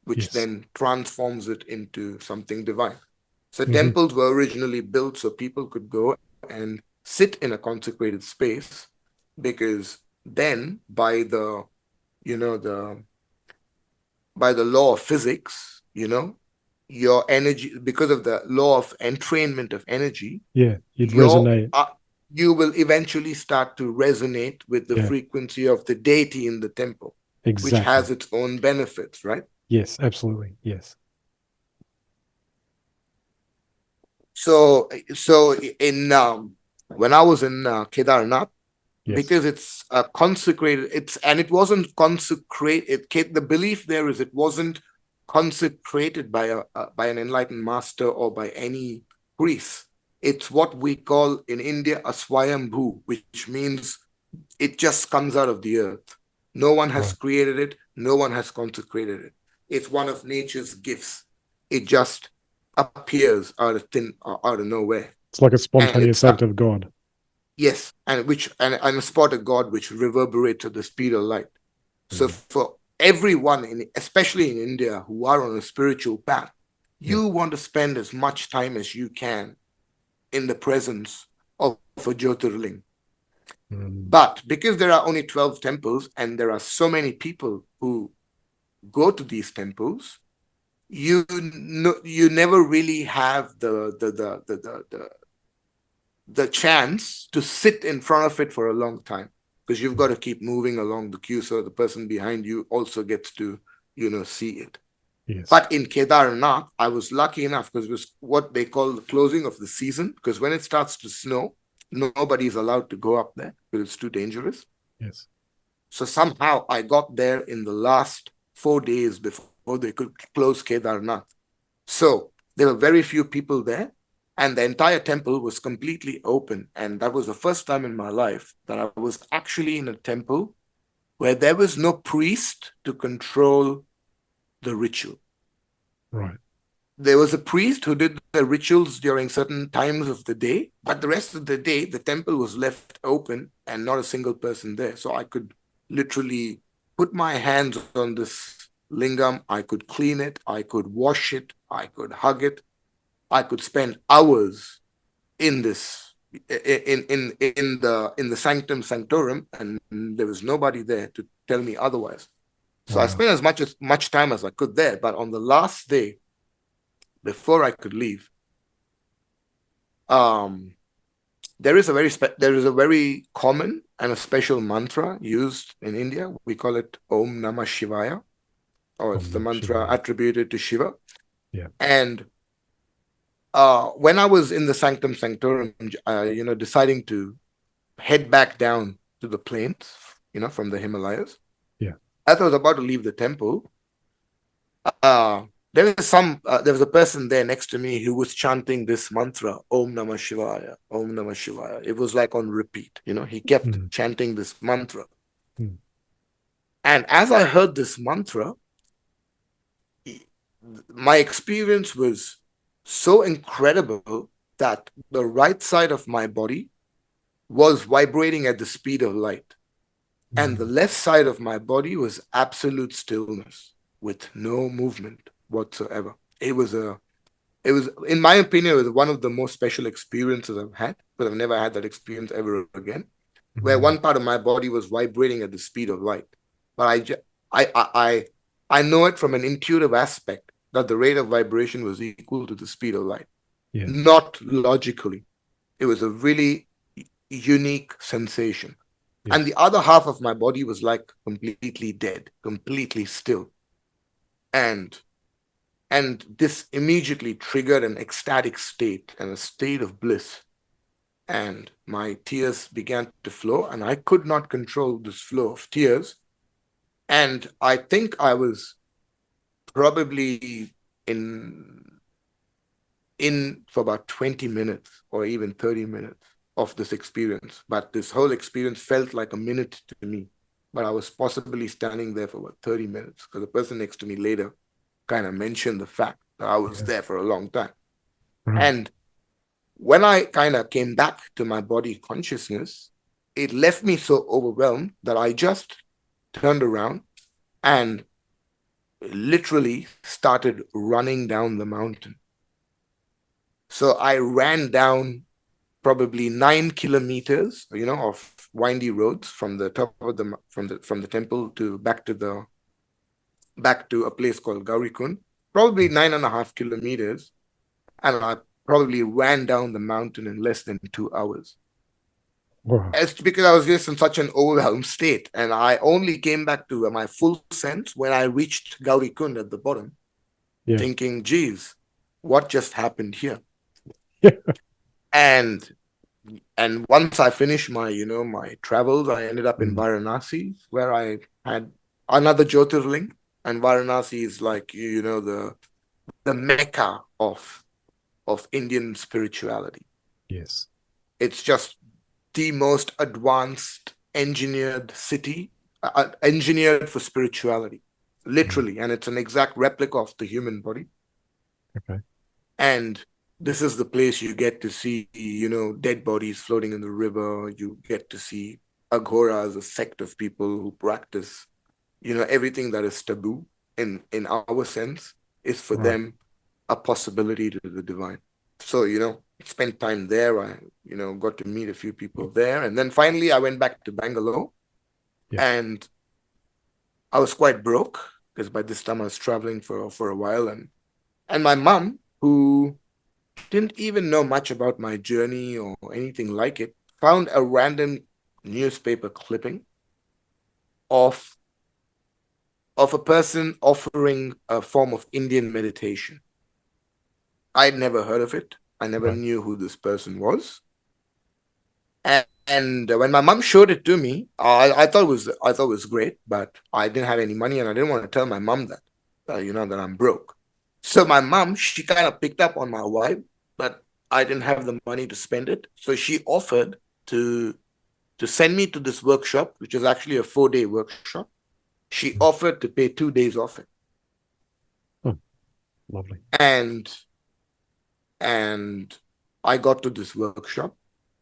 which Yes. then transforms it into something divine. So Hmm. temples were originally built so people could go and sit in a consecrated space because then you know the by the law of physics, your energy, because of the law of entrainment of energy, Yeah. You'd your resonate. you will eventually start to resonate with the Yeah. frequency of the deity in the temple, which Exactly. has its own benefits, right? Yes. Absolutely. Yes. So in when I was in Kedarnath, Yes. because it's consecrated, it wasn't consecrated. The belief there is it wasn't consecrated by by an enlightened master or by any priest. It's what we call in India a swayambhu, which means It just comes out of the earth. No one has Right. created it. No one has consecrated it. It's one of nature's gifts. It just appears out of nowhere. It's like a And spontaneous act of God. yes, and a spot of God which reverberates at the speed of light. So Mm. for everyone, especially in India, who are on a spiritual path, Yeah. you want to spend as much time as you can in the presence of a Jyotirling. Mm. But because there are only 12 temples and there are so many people who go to these temples, you never really have the chance to sit in front of it for a long time, because you've got to keep moving along the queue so the person behind you also gets to see it. Yes. But in Kedarnath, I was lucky enough because it was what they call the closing of the season, because when it starts to snow, nobody's allowed to go up there because it's too dangerous. Yes. So somehow I got there in the last 4 days before they could close Kedarnath. So there were very few people there, and the entire temple was completely open. And that was the first time in my life that I was actually in a temple where there was no priest to control the ritual. Right. There was a priest who did the rituals during certain times of the day, but the rest of the day, the temple was left open and not a single person there. So I could literally put my hands on this lingam, I could clean it, I could wash it, I could hug it, I could spend hours in this in the sanctum sanctorum, and there was nobody there to tell me otherwise. So I Wow. spent as much time as I could there. But on the last day, before I could leave, um, there is a very common and a special mantra used in India. We call it Om Namah Shivaya, or Om it's the Namah mantra Shivaya. attributed to Shiva. Yeah. And when I was in the sanctum sanctorum, deciding to head back down to the plains, from the Himalayas, Yeah. as I was about to leave the temple, uh, there was a person there next to me who was chanting this mantra, Om Namah Shivaya, Om Namah Shivaya. It was like on repeat. He kept Mm. chanting this mantra. Mm. And as I heard this mantra, my experience was so incredible that the right side of my body was vibrating at the speed of light. And the Mm. left side of my body was absolute stillness with no movement whatsoever. It was, in my opinion, it was one of the most special experiences I've had, but I've never had that experience ever again, where Mm. one part of my body was vibrating at the speed of light. But I know it from an intuitive aspect that the rate of vibration was equal to the speed of light, Yeah. not logically. It was a really unique sensation. And Yes. the other half of my body was like completely dead, completely still. And and this immediately triggered an ecstatic state and a state of bliss. And my tears began to flow, and I could not control this flow of tears. And I think I was probably in for about 20 minutes or even 30 minutes of this experience. But this whole experience felt like a minute to me. But I was possibly standing there for about 30 minutes, because the person next to me later kind of mentioned the fact that I was Yeah. there for a long time. Right. And when I kind of came back to my body consciousness, it left me so overwhelmed that I just turned around and literally started running down the mountain. So I ran down probably 9 kilometers, of windy roads from the top of the temple to back to a place called Gaurikund, probably Yes. 9.5 kilometers, and I probably ran down the mountain in less than 2 hours. Wow. It's because I was just in such an overwhelmed state, and I only came back to my full sense when I reached Gaurikund at the bottom, Yeah. thinking, geez, what just happened here? Yeah. And and once I finished my travels, I ended up in Mm. Varanasi, where I had another Jyotirling. And Varanasi is like the mecca of Indian spirituality. Yes. It's just the most advanced engineered city, engineered for spirituality, literally. And it's an exact replica of the human body. Okay. And this is the place you get to see, dead bodies floating in the river. You get to see Aghoras, a sect of people who practice, everything that is taboo in our sense is for Right. them a possibility to the divine. So, spent time there. I, got to meet a few people there. And then finally I went back to Bangalore, Yes. and I was quite broke because by this time I was traveling for a while, and my mom, who didn't even know much about my journey or anything like it, found a random newspaper clipping of a person offering a form of Indian meditation. I'd never heard of it. I never Right. knew who this person was. And when my mom showed it to me, I thought it was great, but I didn't have any money, and I didn't want to tell my mom that that I'm broke. So my mom, she kind of picked up on my vibe, but I didn't have the money to spend it. So she offered to send me to this workshop, which is actually a 4-day workshop. She offered to pay 2 days off it, Oh, lovely. and and I got to this workshop,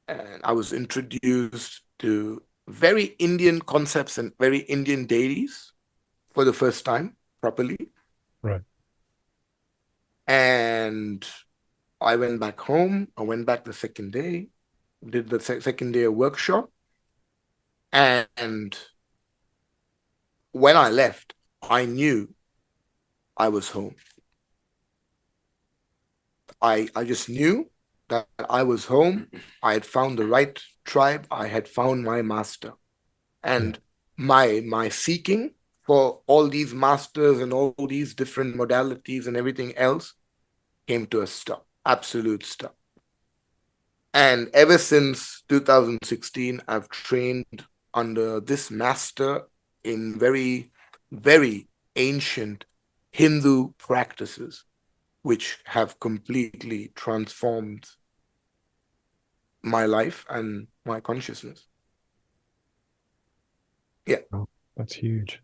and I was introduced to very Indian concepts and very Indian deities for the first time properly. Right. And I went back home. I went back the second day, did the second day of workshop. And when I left, I knew I was home. I just knew that I was home. I had found the right tribe. I had found my master. Yeah. And my seeking for all these masters and all these different modalities and everything else came to a stop, absolute stop. And ever since 2016, I've trained under this master in very, very ancient Hindu practices, which have completely transformed my life and my consciousness. Yeah. Oh, that's huge.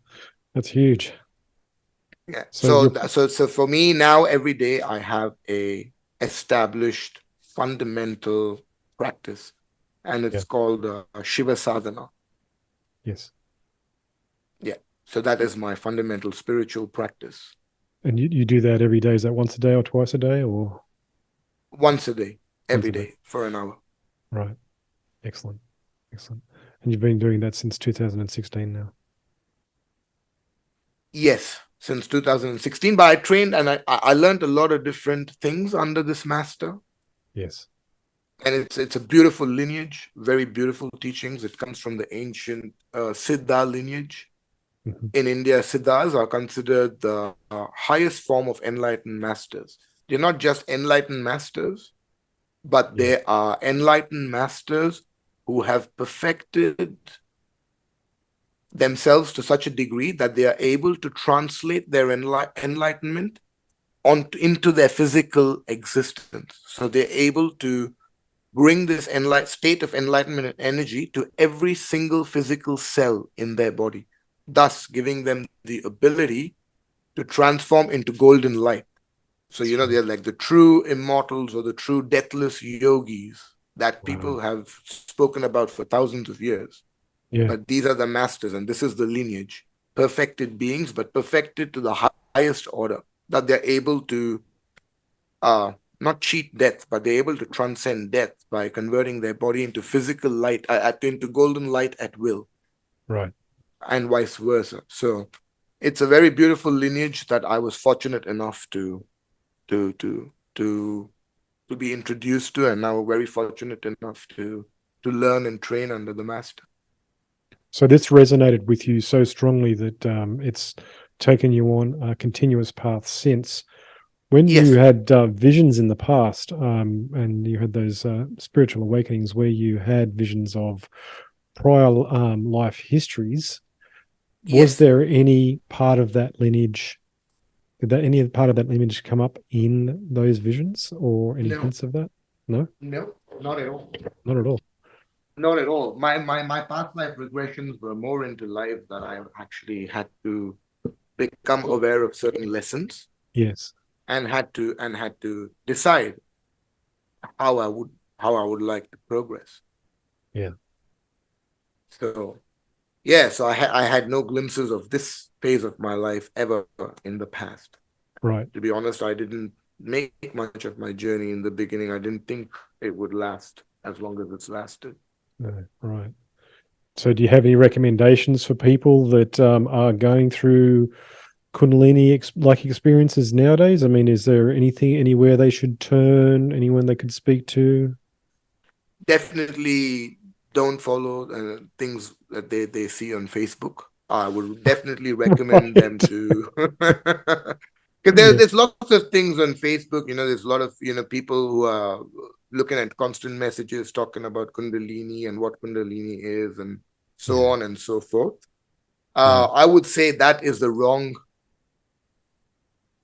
That's huge. Yeah. So So you're so for me now, every day I have a established fundamental practice, and yeah. it's called Shiva Sadhana. Yes. Yeah. So that is my fundamental spiritual practice. And you do that every day. Is that once a day or twice a day or Once a day, once every a day? day for an hour. Right. Excellent. Excellent. And you've been doing that since 2016 now. Yes, since 2016. But I trained and I learned a lot of different things under this master. Yes. And it's a beautiful lineage, very beautiful teachings. It comes from the ancient Siddha lineage. Hmm. In India, Siddhas are considered the highest form of enlightened masters. They're not just enlightened masters, but Yeah. they are enlightened masters who have perfected themselves to such a degree that they are able to translate their enlightenment into their physical existence. So they're able to bring this state of enlightenment and energy to every single physical cell in their body, thus giving them the ability to transform into golden light. So, That's right. they're like the true immortals or the true deathless yogis that people Wow. have spoken about for thousands of years. Yeah. But these are the masters, and this is the lineage. Perfected beings, but perfected to the highest order, that they're able to not cheat death, but they're able to transcend death by converting their body into physical light, into golden light at will, Right. and vice versa. So it's a very beautiful lineage that I was fortunate enough to to to to be introduced to, and now very fortunate enough to learn and train under the master. So this resonated with you so strongly that it's taken you on a continuous path since. When you Yes, had visions in the past, and you had those spiritual awakenings where you had visions of prior life histories, was yes. there any part of that lineage? Did that any part of that lineage come up in those visions, or any No, hints of that? No, no, not at all. not at all. Not at all. My past life regressions were more into life that I actually had to become aware of certain lessons Yes. and had to decide how I would how I would like to progress. Yeah. So yeah, so I had no glimpses of this phase of my life ever in the past. Right. To be honest, I didn't make much of my journey in the beginning. I didn't think it would last as long as it's lasted. No, right. So, do you have any recommendations for people that are going through Kundalini like experiences nowadays? I mean, is there anything, anywhere they should turn, anyone they could speak to? Definitely don't follow things that they see on Facebook. I would definitely recommend them Right. to because Yeah. there's lots of things on Facebook. There's a lot of people who are looking at constant messages talking about Kundalini and what Kundalini is and so Yeah. on and so forth. Right. I would say that is the wrong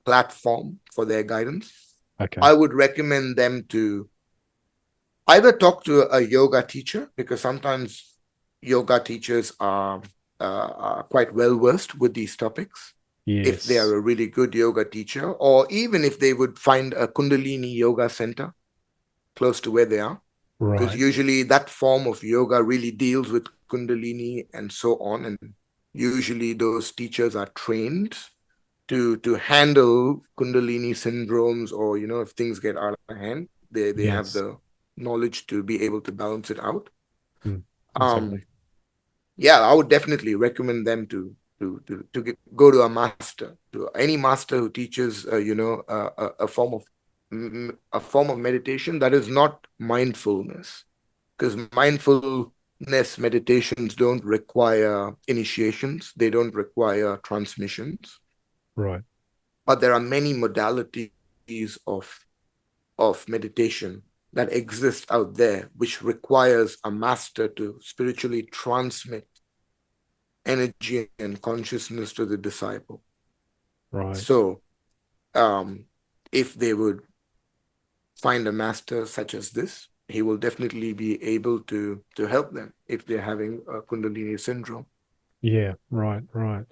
platform for their guidance. Okay. I would recommend them to either talk to a yoga teacher, because sometimes yoga teachers are quite well versed with these topics if they are Yes. a really good yoga teacher, or even if they would find a Kundalini yoga center close to where they are, because Right. usually that form of yoga really deals with Kundalini and so on. And usually those teachers are trained to handle Kundalini syndromes, or if things get out of hand, they have Yes. the knowledge to be able to balance it out. Mm, Um, exactly. yeah, I would definitely recommend them go to a master, to any master who teaches a form of meditation that is not mindfulness, because mindfulness meditations don't require initiations, they don't require transmissions, Right. but there are many modalities of meditation that exist out there, which requires a master to spiritually transmit energy and consciousness to the disciple. Right. So, if they would find a master such as this, he will definitely be able to help them if they're having a Kundalini syndrome. Yeah. Right. Right.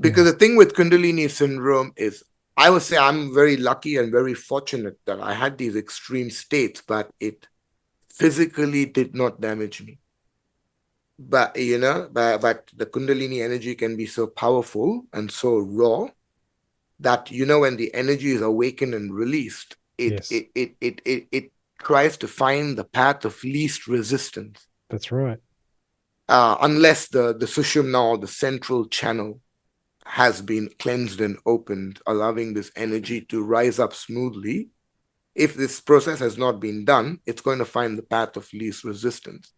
Because Yeah. the thing with Kundalini syndrome is, I would say I'm very lucky and very fortunate that I had these extreme states, but it physically did not damage me. But the Kundalini energy can be so powerful and so raw that when the energy is awakened and released, Yes. it tries to find the path of least resistance, That's right. unless the sushumna, or the central channel, has been cleansed and opened, allowing this energy to rise up smoothly. If this process has not been done, it's going to find the path of least resistance,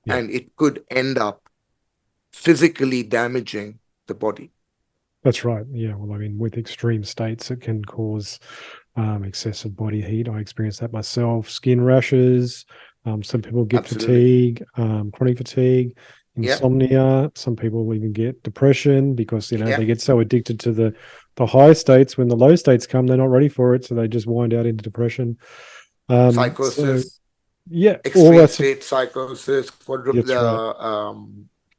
Yeah. and it could end up physically damaging the body. That's right. Yeah. Well, I mean, with extreme states, it can cause excessive body heat. I experienced that myself. Skin rashes. Some people get Absolutely. fatigue, chronic fatigue, Yeah. insomnia. Some people even get depression because Yeah. they get so addicted to the high states. When the low states come, they're not ready for it, so they just wind out into depression. So Psychosis, yeah, all extreme that's state psychosis, that's right.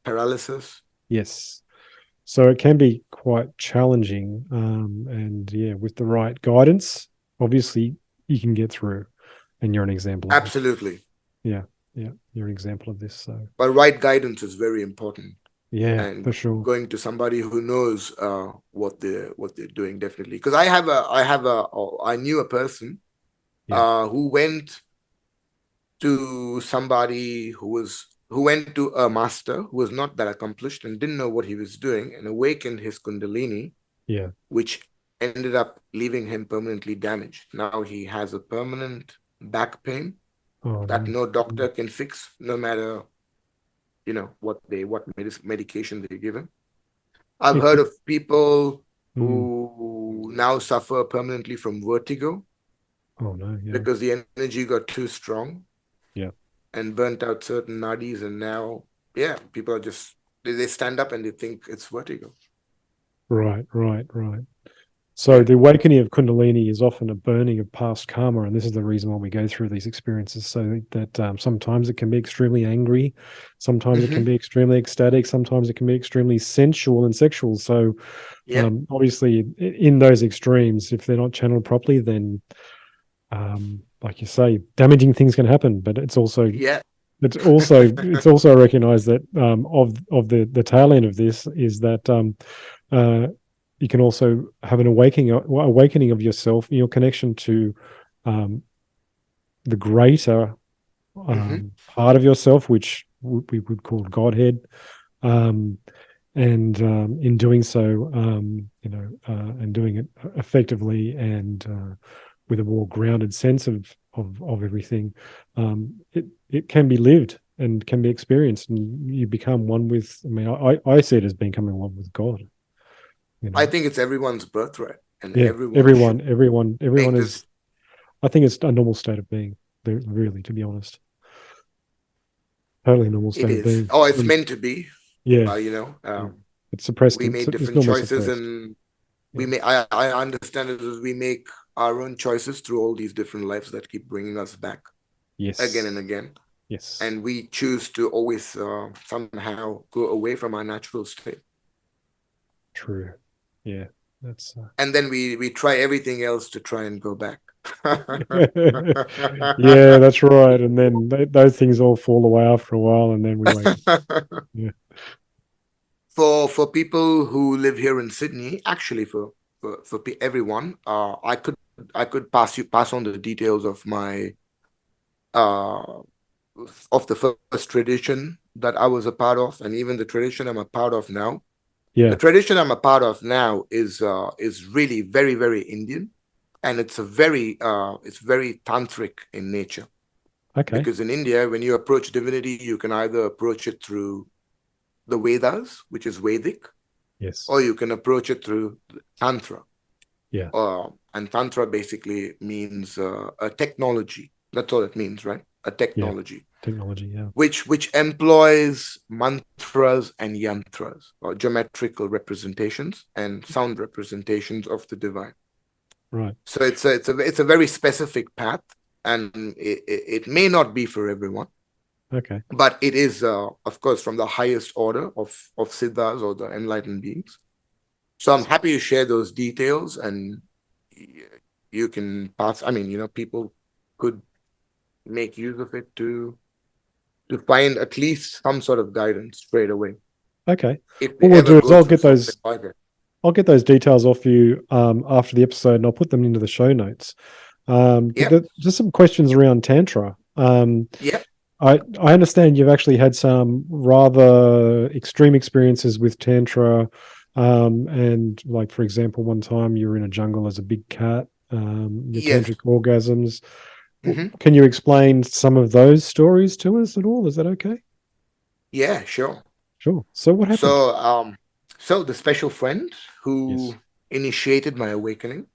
paralysis. Yes. So it can be quite challenging. And yeah, with the right guidance, obviously you can get through. And you're an example of this. Absolutely. Yeah. Yeah. You're an example of this. So But right guidance is very important. yeah, for And sure. going to somebody who knows what they're doing, definitely. Because I knew a person Yeah. who went to somebody who went to a master who was not that accomplished and didn't know what he was doing, and awakened his Kundalini, Yeah. which ended up leaving him permanently damaged. Now he has a permanent back pain Oh that no. no doctor Mm. can fix, no matter what medication they give him. I've It heard could. of people Mm. who now suffer permanently from vertigo Oh no. Yeah. because the energy got too strong Yeah. and burnt out certain nadis, and now, yeah, people are just they stand up and they think it's vertigo. Right. Right. Right. So the awakening of Kundalini is often a burning of past karma, and this is the reason why we go through these experiences. So that sometimes it can be extremely angry, sometimes it can Hmm. be extremely ecstatic, sometimes it can be extremely sensual and sexual. So Yeah. obviously, in those extremes, if they're not channeled properly, then like you say, damaging things can happen. But Yeah. it's also recognized that of the tail end of this is that uh, you can also have an awakening of yourself, your connection to um, the greater Hmm. part of yourself, which we would call Godhead. Um, and in doing so, and doing it effectively and with a more grounded sense of everything, it can be lived and can be experienced, and you become one with. I mean, I see it as becoming one with God. You I know, think it's everyone's birthright, and yeah, everyone should everyone make this. is. I think it's a normal state of being. Really, to be honest, totally normal It state of is. being. Oh, it's And meant to be. yeah, You know, yeah, it's suppressed. we made It's different normally choices, suppressed. and Yeah. I understand it as we make our own choices through all these different lives that keep bringing us back again Yes. and again, Yes. and we choose to always somehow go away from our natural state, True. Yeah. That's and then we try everything else to try and go back. yeah, that's right. And then those things all fall away after a while, and then we wake up. Yeah. For people who live here in Sydney, actually for everyone, I could pass on the details uh of the first tradition that I was a part of, and even the tradition I'm a part of now. The Yeah. tradition I'm a part of now is really very, very Indian, and it's very tantric in nature. Okay. Because in India, when you approach divinity, you can either approach it through the Vedas, which is Vedic, Yes. or you can approach it through Tantra. Yeah. And Tantra basically means a technology. That's all it means, right? A Yeah. technology, Technology. Yeah. which employs mantras and yantras, or geometrical representations and sound representations of the divine. Right. So it's a very specific path, and it may not be for everyone, Okay. but it is, of course, from the highest order of siddhas, or the enlightened beings. So I'm happy to share those details, and you can pass. I mean, people could make use of it to find at least some sort of guidance straight away Okay. if they What we'll ever do is go through something like it. I'll get those details off you after the episode, and I'll put them into the show notes. But Yep, just some questions around tantra. yep, I understand you've actually had some rather extreme experiences with tantra, and like for example, one time you were in a jungle as a big cat. Your yes. tantric orgasms. Hmm. Can you explain some of those stories to us at all? Is that okay? Yeah, sure. Sure. So what happened? So, so the special friend who Yes. initiated my awakening,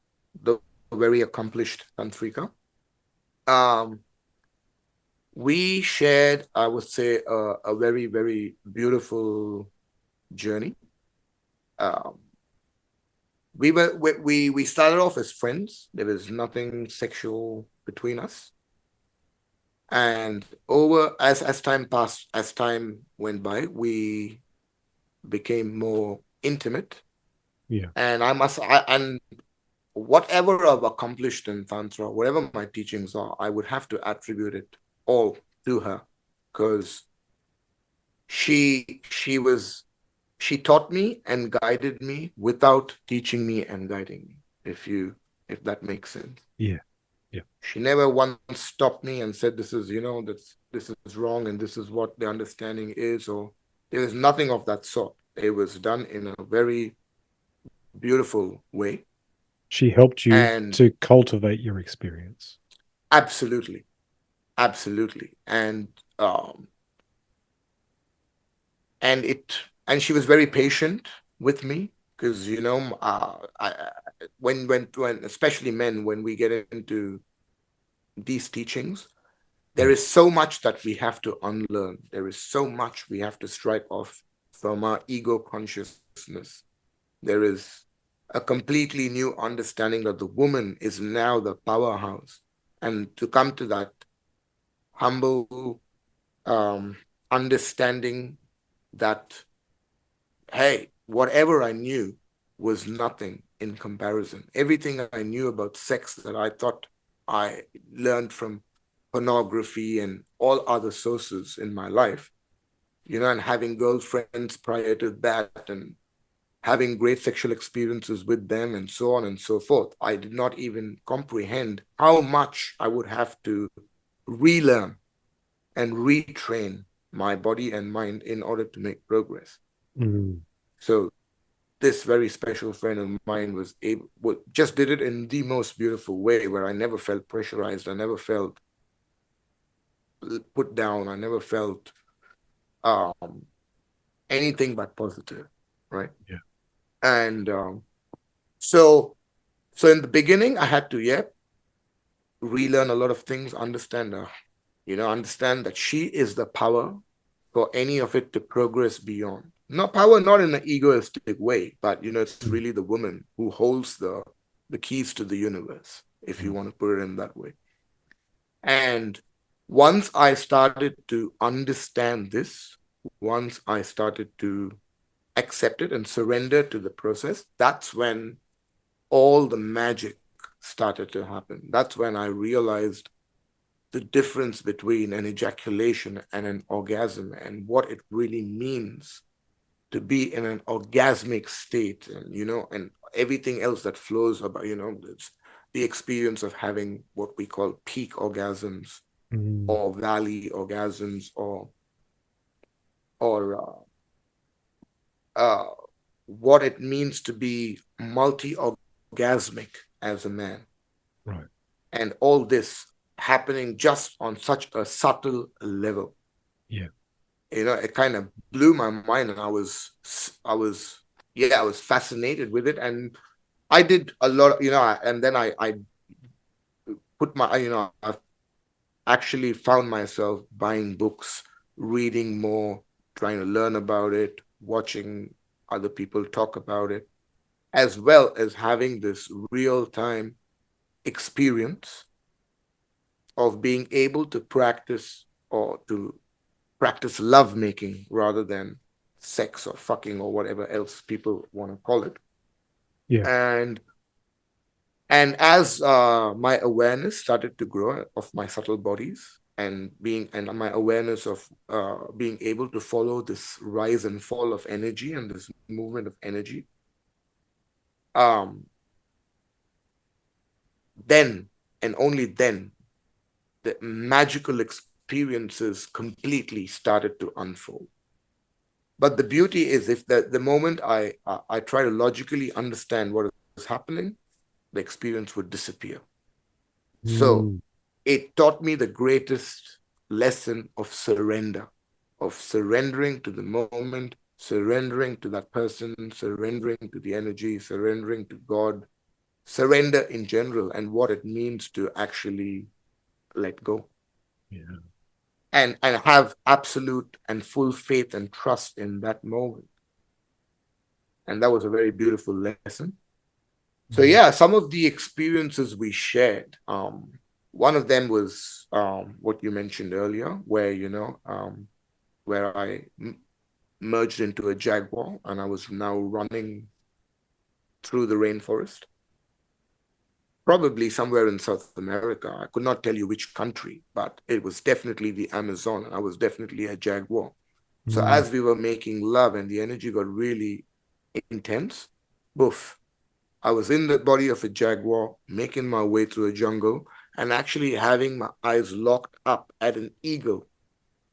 the very accomplished tantrika, um, we shared, I would say, a very, very beautiful journey. Um, we started off as friends. There was nothing sexual between us, and over as time passed, as time went by, we became more intimate. Yeah. And and whatever I've accomplished in Tantra, whatever my teachings are, I would have to attribute it all to her, because she was she taught me and guided me without teaching me and guiding me. If that makes sense. Yeah. Yeah. She never once stopped me and said, "This is this is wrong and this is what the understanding is," or there was nothing of that sort. It was done in a very beautiful way, She helped you and to cultivate your experience. absolutely, absolutely, um, and it and she was very patient with me, because when especially men, when we get into these teachings, there Yeah. is so much that we have to unlearn. There is so much we have to strike off from our ego consciousness. There is a completely new understanding that the woman is now the powerhouse. And to come to that humble understanding that, hey, whatever I knew was nothing in comparison. Everything I knew about sex that I thought I learned from pornography and all other sources in my life, and having girlfriends prior to that and having great sexual experiences with them and so on and so forth. I did not even comprehend how much I would have to relearn and retrain my body and mind in order to make progress. Mm. So this very special friend of mine just did it in the most beautiful way, where I never felt pressurized, I never felt put down, I never felt um, anything but positive, right? Yeah. And so in the beginning, I had to relearn a lot of things, understand that she is the power for any of it to progress beyond. Not power, not in an egoistic way, but it's Mm. really the woman who holds the keys to the universe, if you Right. want to put it in that way. And once I started to understand this, once I started to accept it and surrender to the process, that's when all the magic started to happen. That's when I realized the difference between an ejaculation and an orgasm and what it really means to be in an orgasmic state, and everything else that flows about, it's the experience of having what we call peak orgasms Mm. or valley orgasms or uh, what it means to be multi-orgasmic as a man. Right. And all this happening just on such a subtle level. Yeah. It kind of blew my mind, and I was fascinated with it. And I did a lot of, and then I put my, I've actually found myself buying books, reading more, trying to learn about it, watching other people talk about it, as well as having this real time experience of being able to practice love making rather than sex or fucking or whatever else people want to call it. Yeah. And as my awareness started to grow of my subtle bodies and my awareness of being able to follow this rise and fall of energy and this movement of energy, um, then and only then the magical experiences completely started to unfold. But the beauty is, if the moment I try to logically understand what is happening, the experience would disappear. So Mm. it taught me the greatest lesson of surrendering to the moment, surrendering to that person, surrendering to the energy, surrendering to God, surrender in general, and what it means to actually let go Yeah. and have absolute and full faith and trust in that moment. And that was a very beautiful lesson. So Mm. yeah, some of the experiences we shared. One of them was what you mentioned earlier, where where merged into a jaguar and I was now running through the rainforest, probably somewhere in South America. I could not tell you which country, but it was definitely the Amazon, and I was definitely a jaguar. So Mm. as we were making love and the energy got really intense, boof, I was in the body of a jaguar, making my way through a jungle, and actually having my eyes locked up at an eagle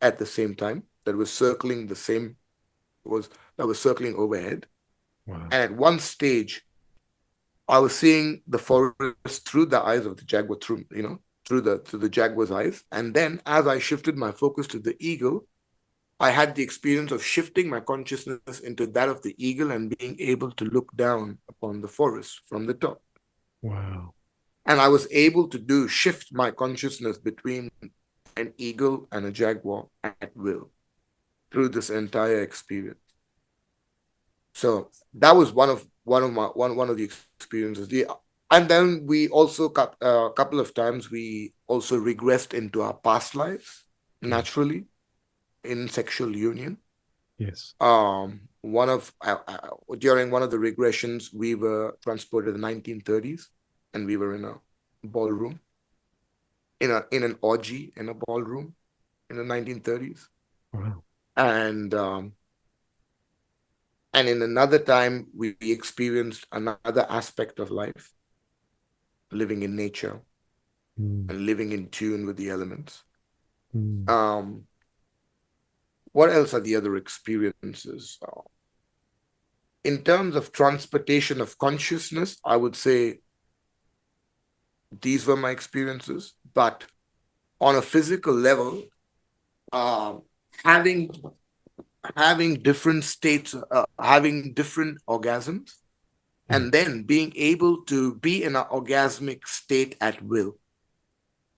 at the same time that was circling the same was that was circling overhead. Wow. And at one stage, I was seeing the forest through the eyes of the jaguar, through the jaguar's eyes. And then, as I shifted my focus to the eagle, I had the experience of shifting my consciousness into that of the eagle and being able to look down upon the forest from the top. Wow. And I was able to shift my consciousness between an eagle and a jaguar at will through this entire experience. So that was one of the experiences. And then we also a couple of times we also regressed into our past lives Yeah. naturally in sexual union. Yes. One of During one of the regressions, we were transported to the 1930s, and we were in a ballroom, in an orgy in a ballroom in the 1930s, Wow. and in another time we experienced another aspect of life, living in nature Mm. and living in tune with the elements. Mm. Um, what else are the other experiences? In terms of transportation of consciousness, I would say these were my experiences. But on a physical level, uh, having different states, having different orgasms, Yeah. and then being able to be in an orgasmic state at will.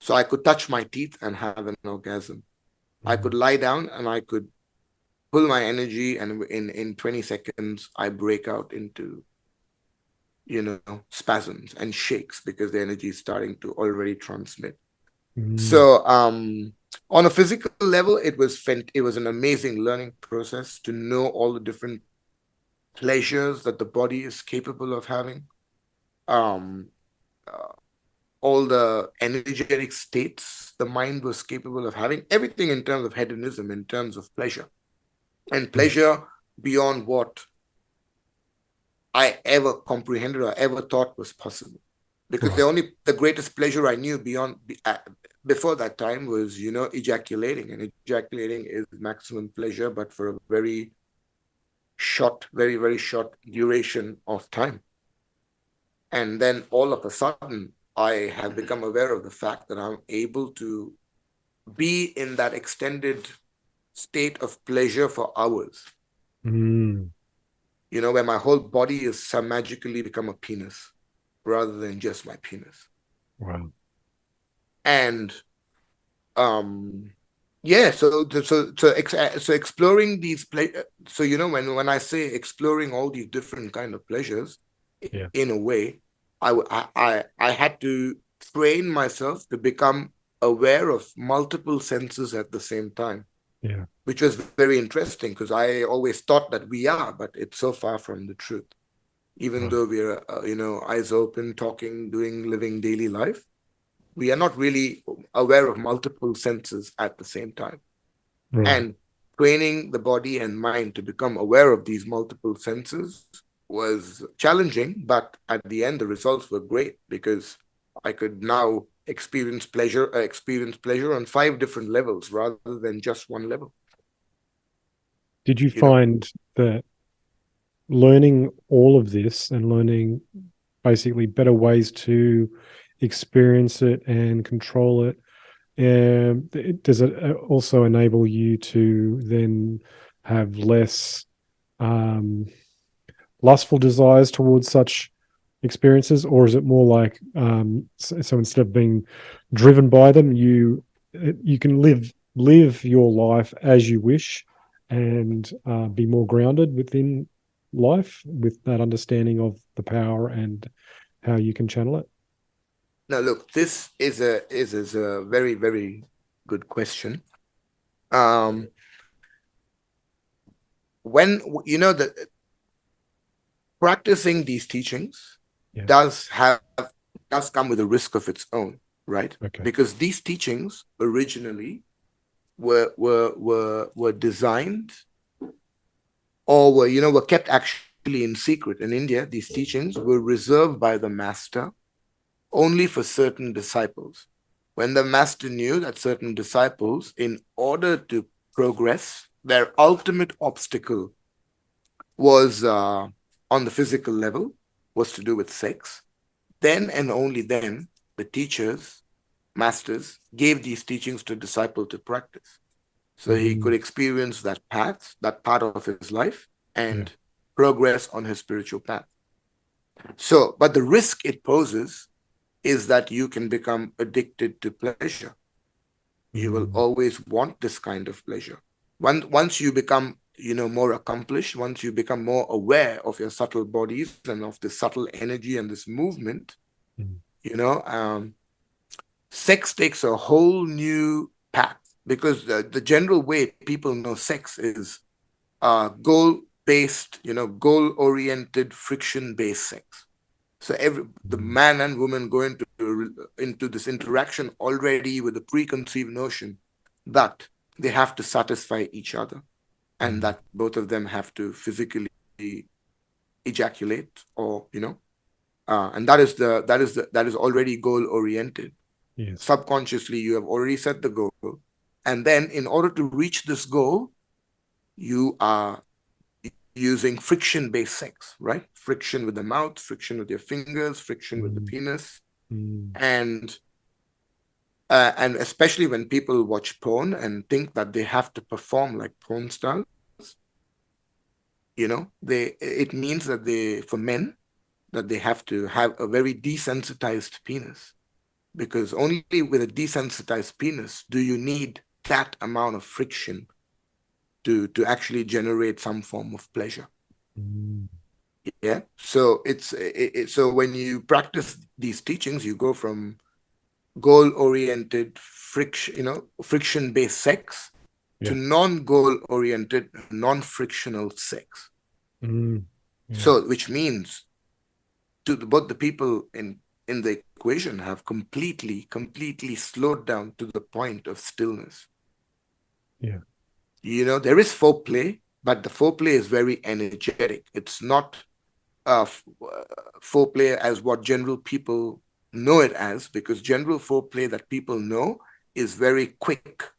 So I could touch my teeth and have an orgasm. I could Mm. lie down and I could pull my energy, and in 20 seconds I break out into, spasms and shakes because the energy is starting to already transmit. Mm. So on a physical level, it was an amazing learning process to know all the different pleasures that the body is capable of having, um uh, all the energetic states the mind was capable of having, everything in terms of hedonism, in terms of pleasure, and Yeah. pleasure beyond what I ever comprehended or ever thought was possible. Because Right. the greatest pleasure I knew before that time was, ejaculating, and ejaculating is maximum pleasure, but for a very short, very very short duration of time. And then all of a sudden, I have become aware of the fact that I'm able to be in that extended state of pleasure for hours, Mm. where my whole body is some magically become a penis rather than just my penis. Wow. And yeah, so exploring so when I say exploring all these different kind of pleasures, Yeah. in a way, I had to train myself to become aware of multiple senses at the same time, Yeah. which was very interesting because I always thought that we are, but it's so far from the truth. Even Right. though we're, eyes open, talking, doing, living daily life, we are not really aware of multiple senses at the same time. Right. And training the body and mind to become aware of these multiple senses was challenging, but at the end, the results were great because I could now experience pleasure on 5 different levels rather than just one level. Did you You know, find that learning all of this and learning basically better ways to experience it and control it, does it also enable you to then have less um, lustful desires towards such experiences, or is it more like so instead of being driven by them, you can live your life as you wish and be more grounded within life with that understanding of the power and how you can channel it? now look, this is a very very good question. Um, when that practicing these teachings Yeah. does have does come with a risk of its own, right? Okay. Because these teachings originally were designed, or were kept actually in secret. In India, these teachings were reserved by the master only for certain disciples. When the master knew that certain disciples, in order to progress, their ultimate obstacle was on the physical level, was to do with sex, then and only then the teachers, masters, gave these teachings to disciple to practice. So he could Mm, experience that part of his life, yeah. and progress on his spiritual path. So, but the risk it poses is that you can become addicted to pleasure. You will Mm, always want this kind of pleasure. Once you become more accomplished, once you become more aware of your subtle bodies and of the subtle energy and this movement, sex takes a whole new path, because the general way people know sex is goal-based, goal-oriented, friction-based sex. So the man and woman go into this interaction already with a preconceived notion that they have to satisfy each other, and that both of them have to physically ejaculate, or and that is already goal-oriented. Yes. Subconsciously, you have already set the goal, and then in order to reach this goal, you are using friction-based sex, right? Friction with the mouth, friction with your fingers, friction with the penis, and especially when people watch porn and think that they have to perform like porn stars, it means that for men, that they have to have a very desensitized penis, because only with a desensitized penis do you need that amount of friction to actually generate some form of pleasure. Yeah. So so when you practice these teachings, you go from goal-oriented friction-based sex to non-goal-oriented, non-frictional sex. So, which means both the people in the equation have completely slowed down to the point of stillness. Yeah. There is foreplay, but the foreplay is very energetic. It's not foreplay as what general people know it as, because general foreplay that people know is very quick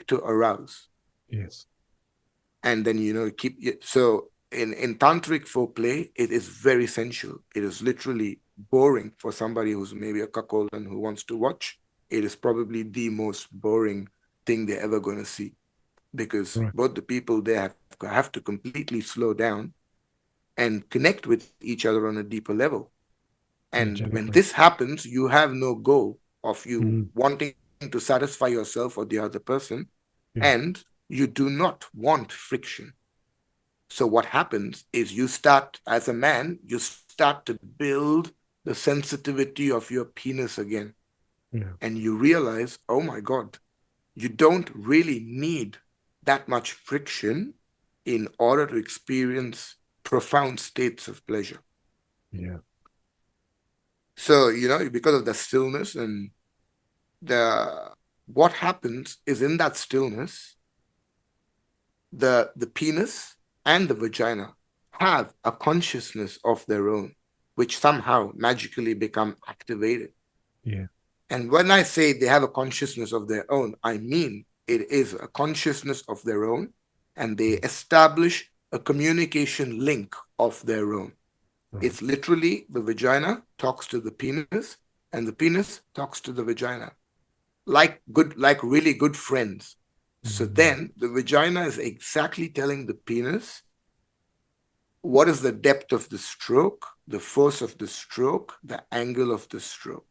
to arouse. Yes. And then so in tantric foreplay, it is very sensual. It is literally boring for somebody who's maybe a cuckold and who wants to watch. It is probably the most boring thing they're ever going to see, because both the people there have to completely slow down and connect with each other on a deeper level. And when this happens, you have no goal of you wanting to satisfy yourself or the other person, and you do not want friction. So what happens is, you start, as a man, you start to build the sensitivity of your penis again. And you realize, oh my God, you don't really need that much friction in order to experience profound states of pleasure. Yeah. So, because of the stillness, and what happens is, in that stillness, the penis and the vagina have a consciousness of their own, which somehow magically become activated. Yeah. And when I say they have a consciousness of their own, I mean it is a consciousness of their own, and they establish a communication link of their own. It's literally the vagina talks to the penis, and the penis talks to the vagina, like really good friends. So then the vagina is exactly telling the penis what is the depth of the stroke, the force of the stroke, the angle of the stroke.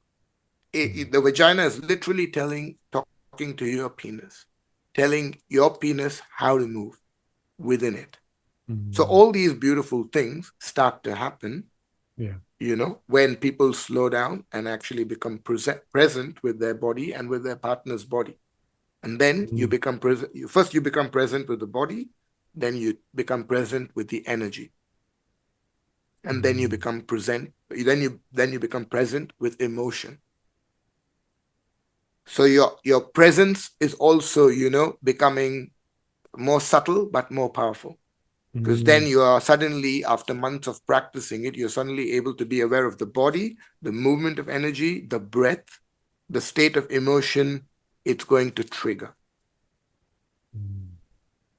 The vagina is literally talking to your penis, telling your penis how to move within it. So all these beautiful things start to happen, when people slow down and actually become present with their body and with their partner's body. And then you become present. First, you become present with the body, then you become present with the energy. And then you become present. Then you become present with emotion. So your presence is also, becoming more subtle but more powerful. Because then you are suddenly, after months of practicing it, you're suddenly able to be aware of the body, the movement of energy, the breath, the state of emotion it's going to trigger.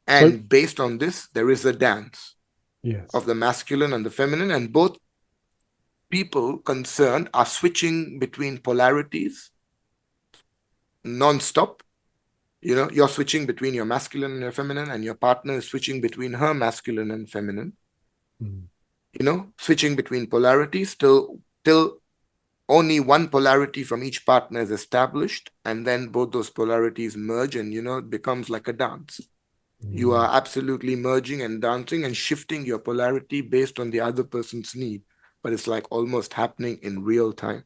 And based on this, there is a dance of the masculine and the feminine, and both people concerned are switching between polarities non-stop. You're switching between your masculine and your feminine, and your partner is switching between her masculine and feminine. Switching between polarities till only one polarity from each partner is established, and then both those polarities merge, and it becomes like a dance. You are absolutely merging and dancing and shifting your polarity based on the other person's need. But it's like almost happening in real time.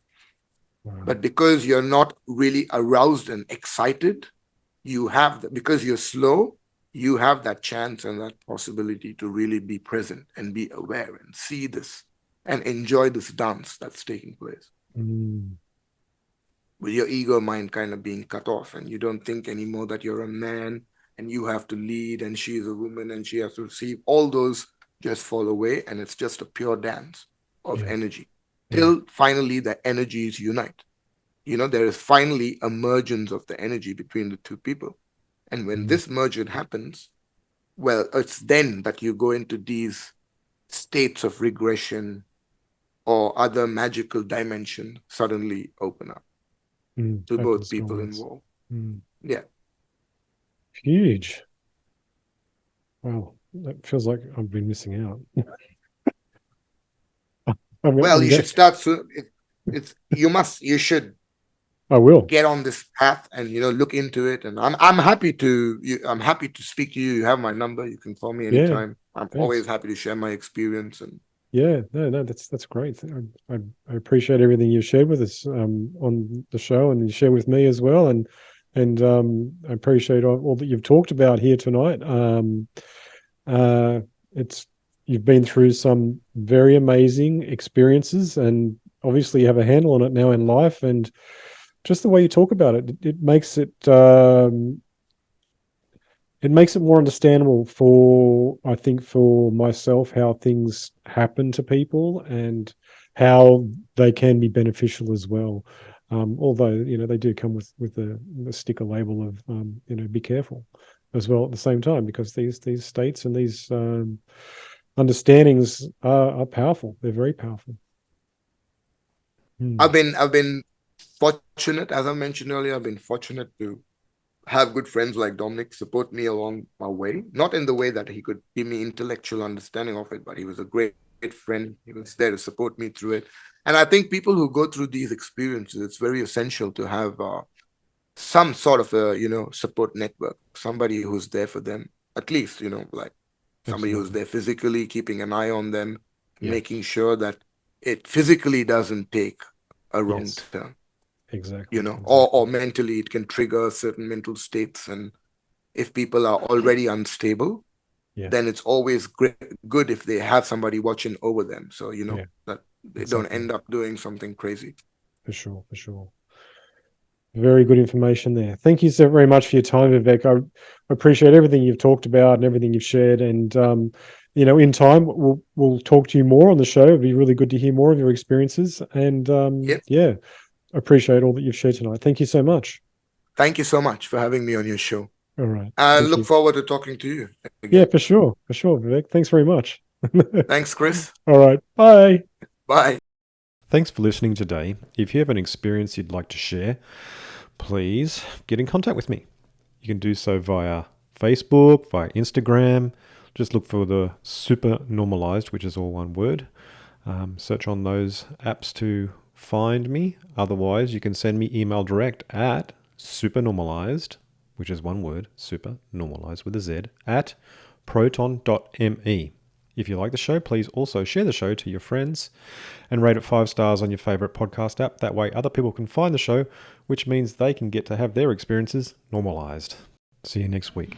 Wow. But because you're not really aroused and excited, because you're slow, you have that chance and that possibility to really be present and be aware and see this and enjoy this dance that's taking place. Mm. With your ego mind kind of being cut off, and you don't think anymore that you're a man and you have to lead and she's a woman and she has to receive. All those just fall away, and it's just a pure dance of Yeah. energy Yeah. till finally the energies unite. There is finally a mergence of the energy between the two people. And when Mm. this merger happens, well, it's then that you go into these states of regression or other magical dimension suddenly open up Mm. to both Opens people doors. involved. Mm. Yeah. Huge. Wow. That feels like I've been missing out. Well, I'm you should going. start soon. You should I will. get on this path and look into it. And I'm happy to speak to you. You have my number. You can call me Yeah. anytime. I'm always Thanks. happy to share my experience. And Yeah. No. No. That's great. I appreciate everything you've shared with us on the show, and you share with me as well. And I appreciate all that you've talked about here tonight. Uh, it's You've been through some very amazing experiences, and obviously you have a handle on it now in life. And just the way you talk about it, it makes it more understandable for, I think, for myself, how things happen to people and how they can be beneficial as well. Although they do come with the sticker label of be careful as well at the same time, because these states and these understandings are powerful. They're very powerful. Mm. I've been fortunate, as I mentioned earlier. I've been fortunate to have good friends like Dominic support me along my way. Not in the way that he could give me intellectual understanding of it, but he was a great friend. He was there to support me through it. And I think people who go through these experiences, it's very essential to have some sort of a support network, somebody who's there for them, at least like somebody who's Absolutely. there physically, keeping an eye on them, Yeah. making sure that it physically doesn't take a wrong Yes. turn, Exactly. or Exactly. mentally it can trigger certain mental states. And if people are already unstable, Yeah. then it's always good if they have somebody watching over them, so Yeah. that they don't Exactly. end up doing something crazy. For sure. For sure. Very good information there. Thank you so very much for your time, Vivek. I appreciate everything you've talked about and everything you've shared. And in time, we'll talk to you more on the show. It'd be really good to hear more of your experiences. And Yep. yeah, appreciate all that you've shared tonight. Thank you so much. Thank you so much for having me on your show. All right. I Thank look you. forward to talking to you Yeah, again. for sure, Vivek. Thanks very much. Thanks, Chris. All right. Bye. Bye. Thanks for listening today. If you have an experience you'd like to share, please get in contact with me. You can do so via Facebook, via Instagram. Just look for the Supernormalized, which is all one word. Search on those apps to find me. Otherwise, you can send me email direct at supernormalized, which is one word, supernormalized with a Z, at proton.me. If you like the show, please also share the show to your friends and rate it 5 stars on your favorite podcast app. That way other people can find the show, which means they can get to have their experiences normalized. See you next week.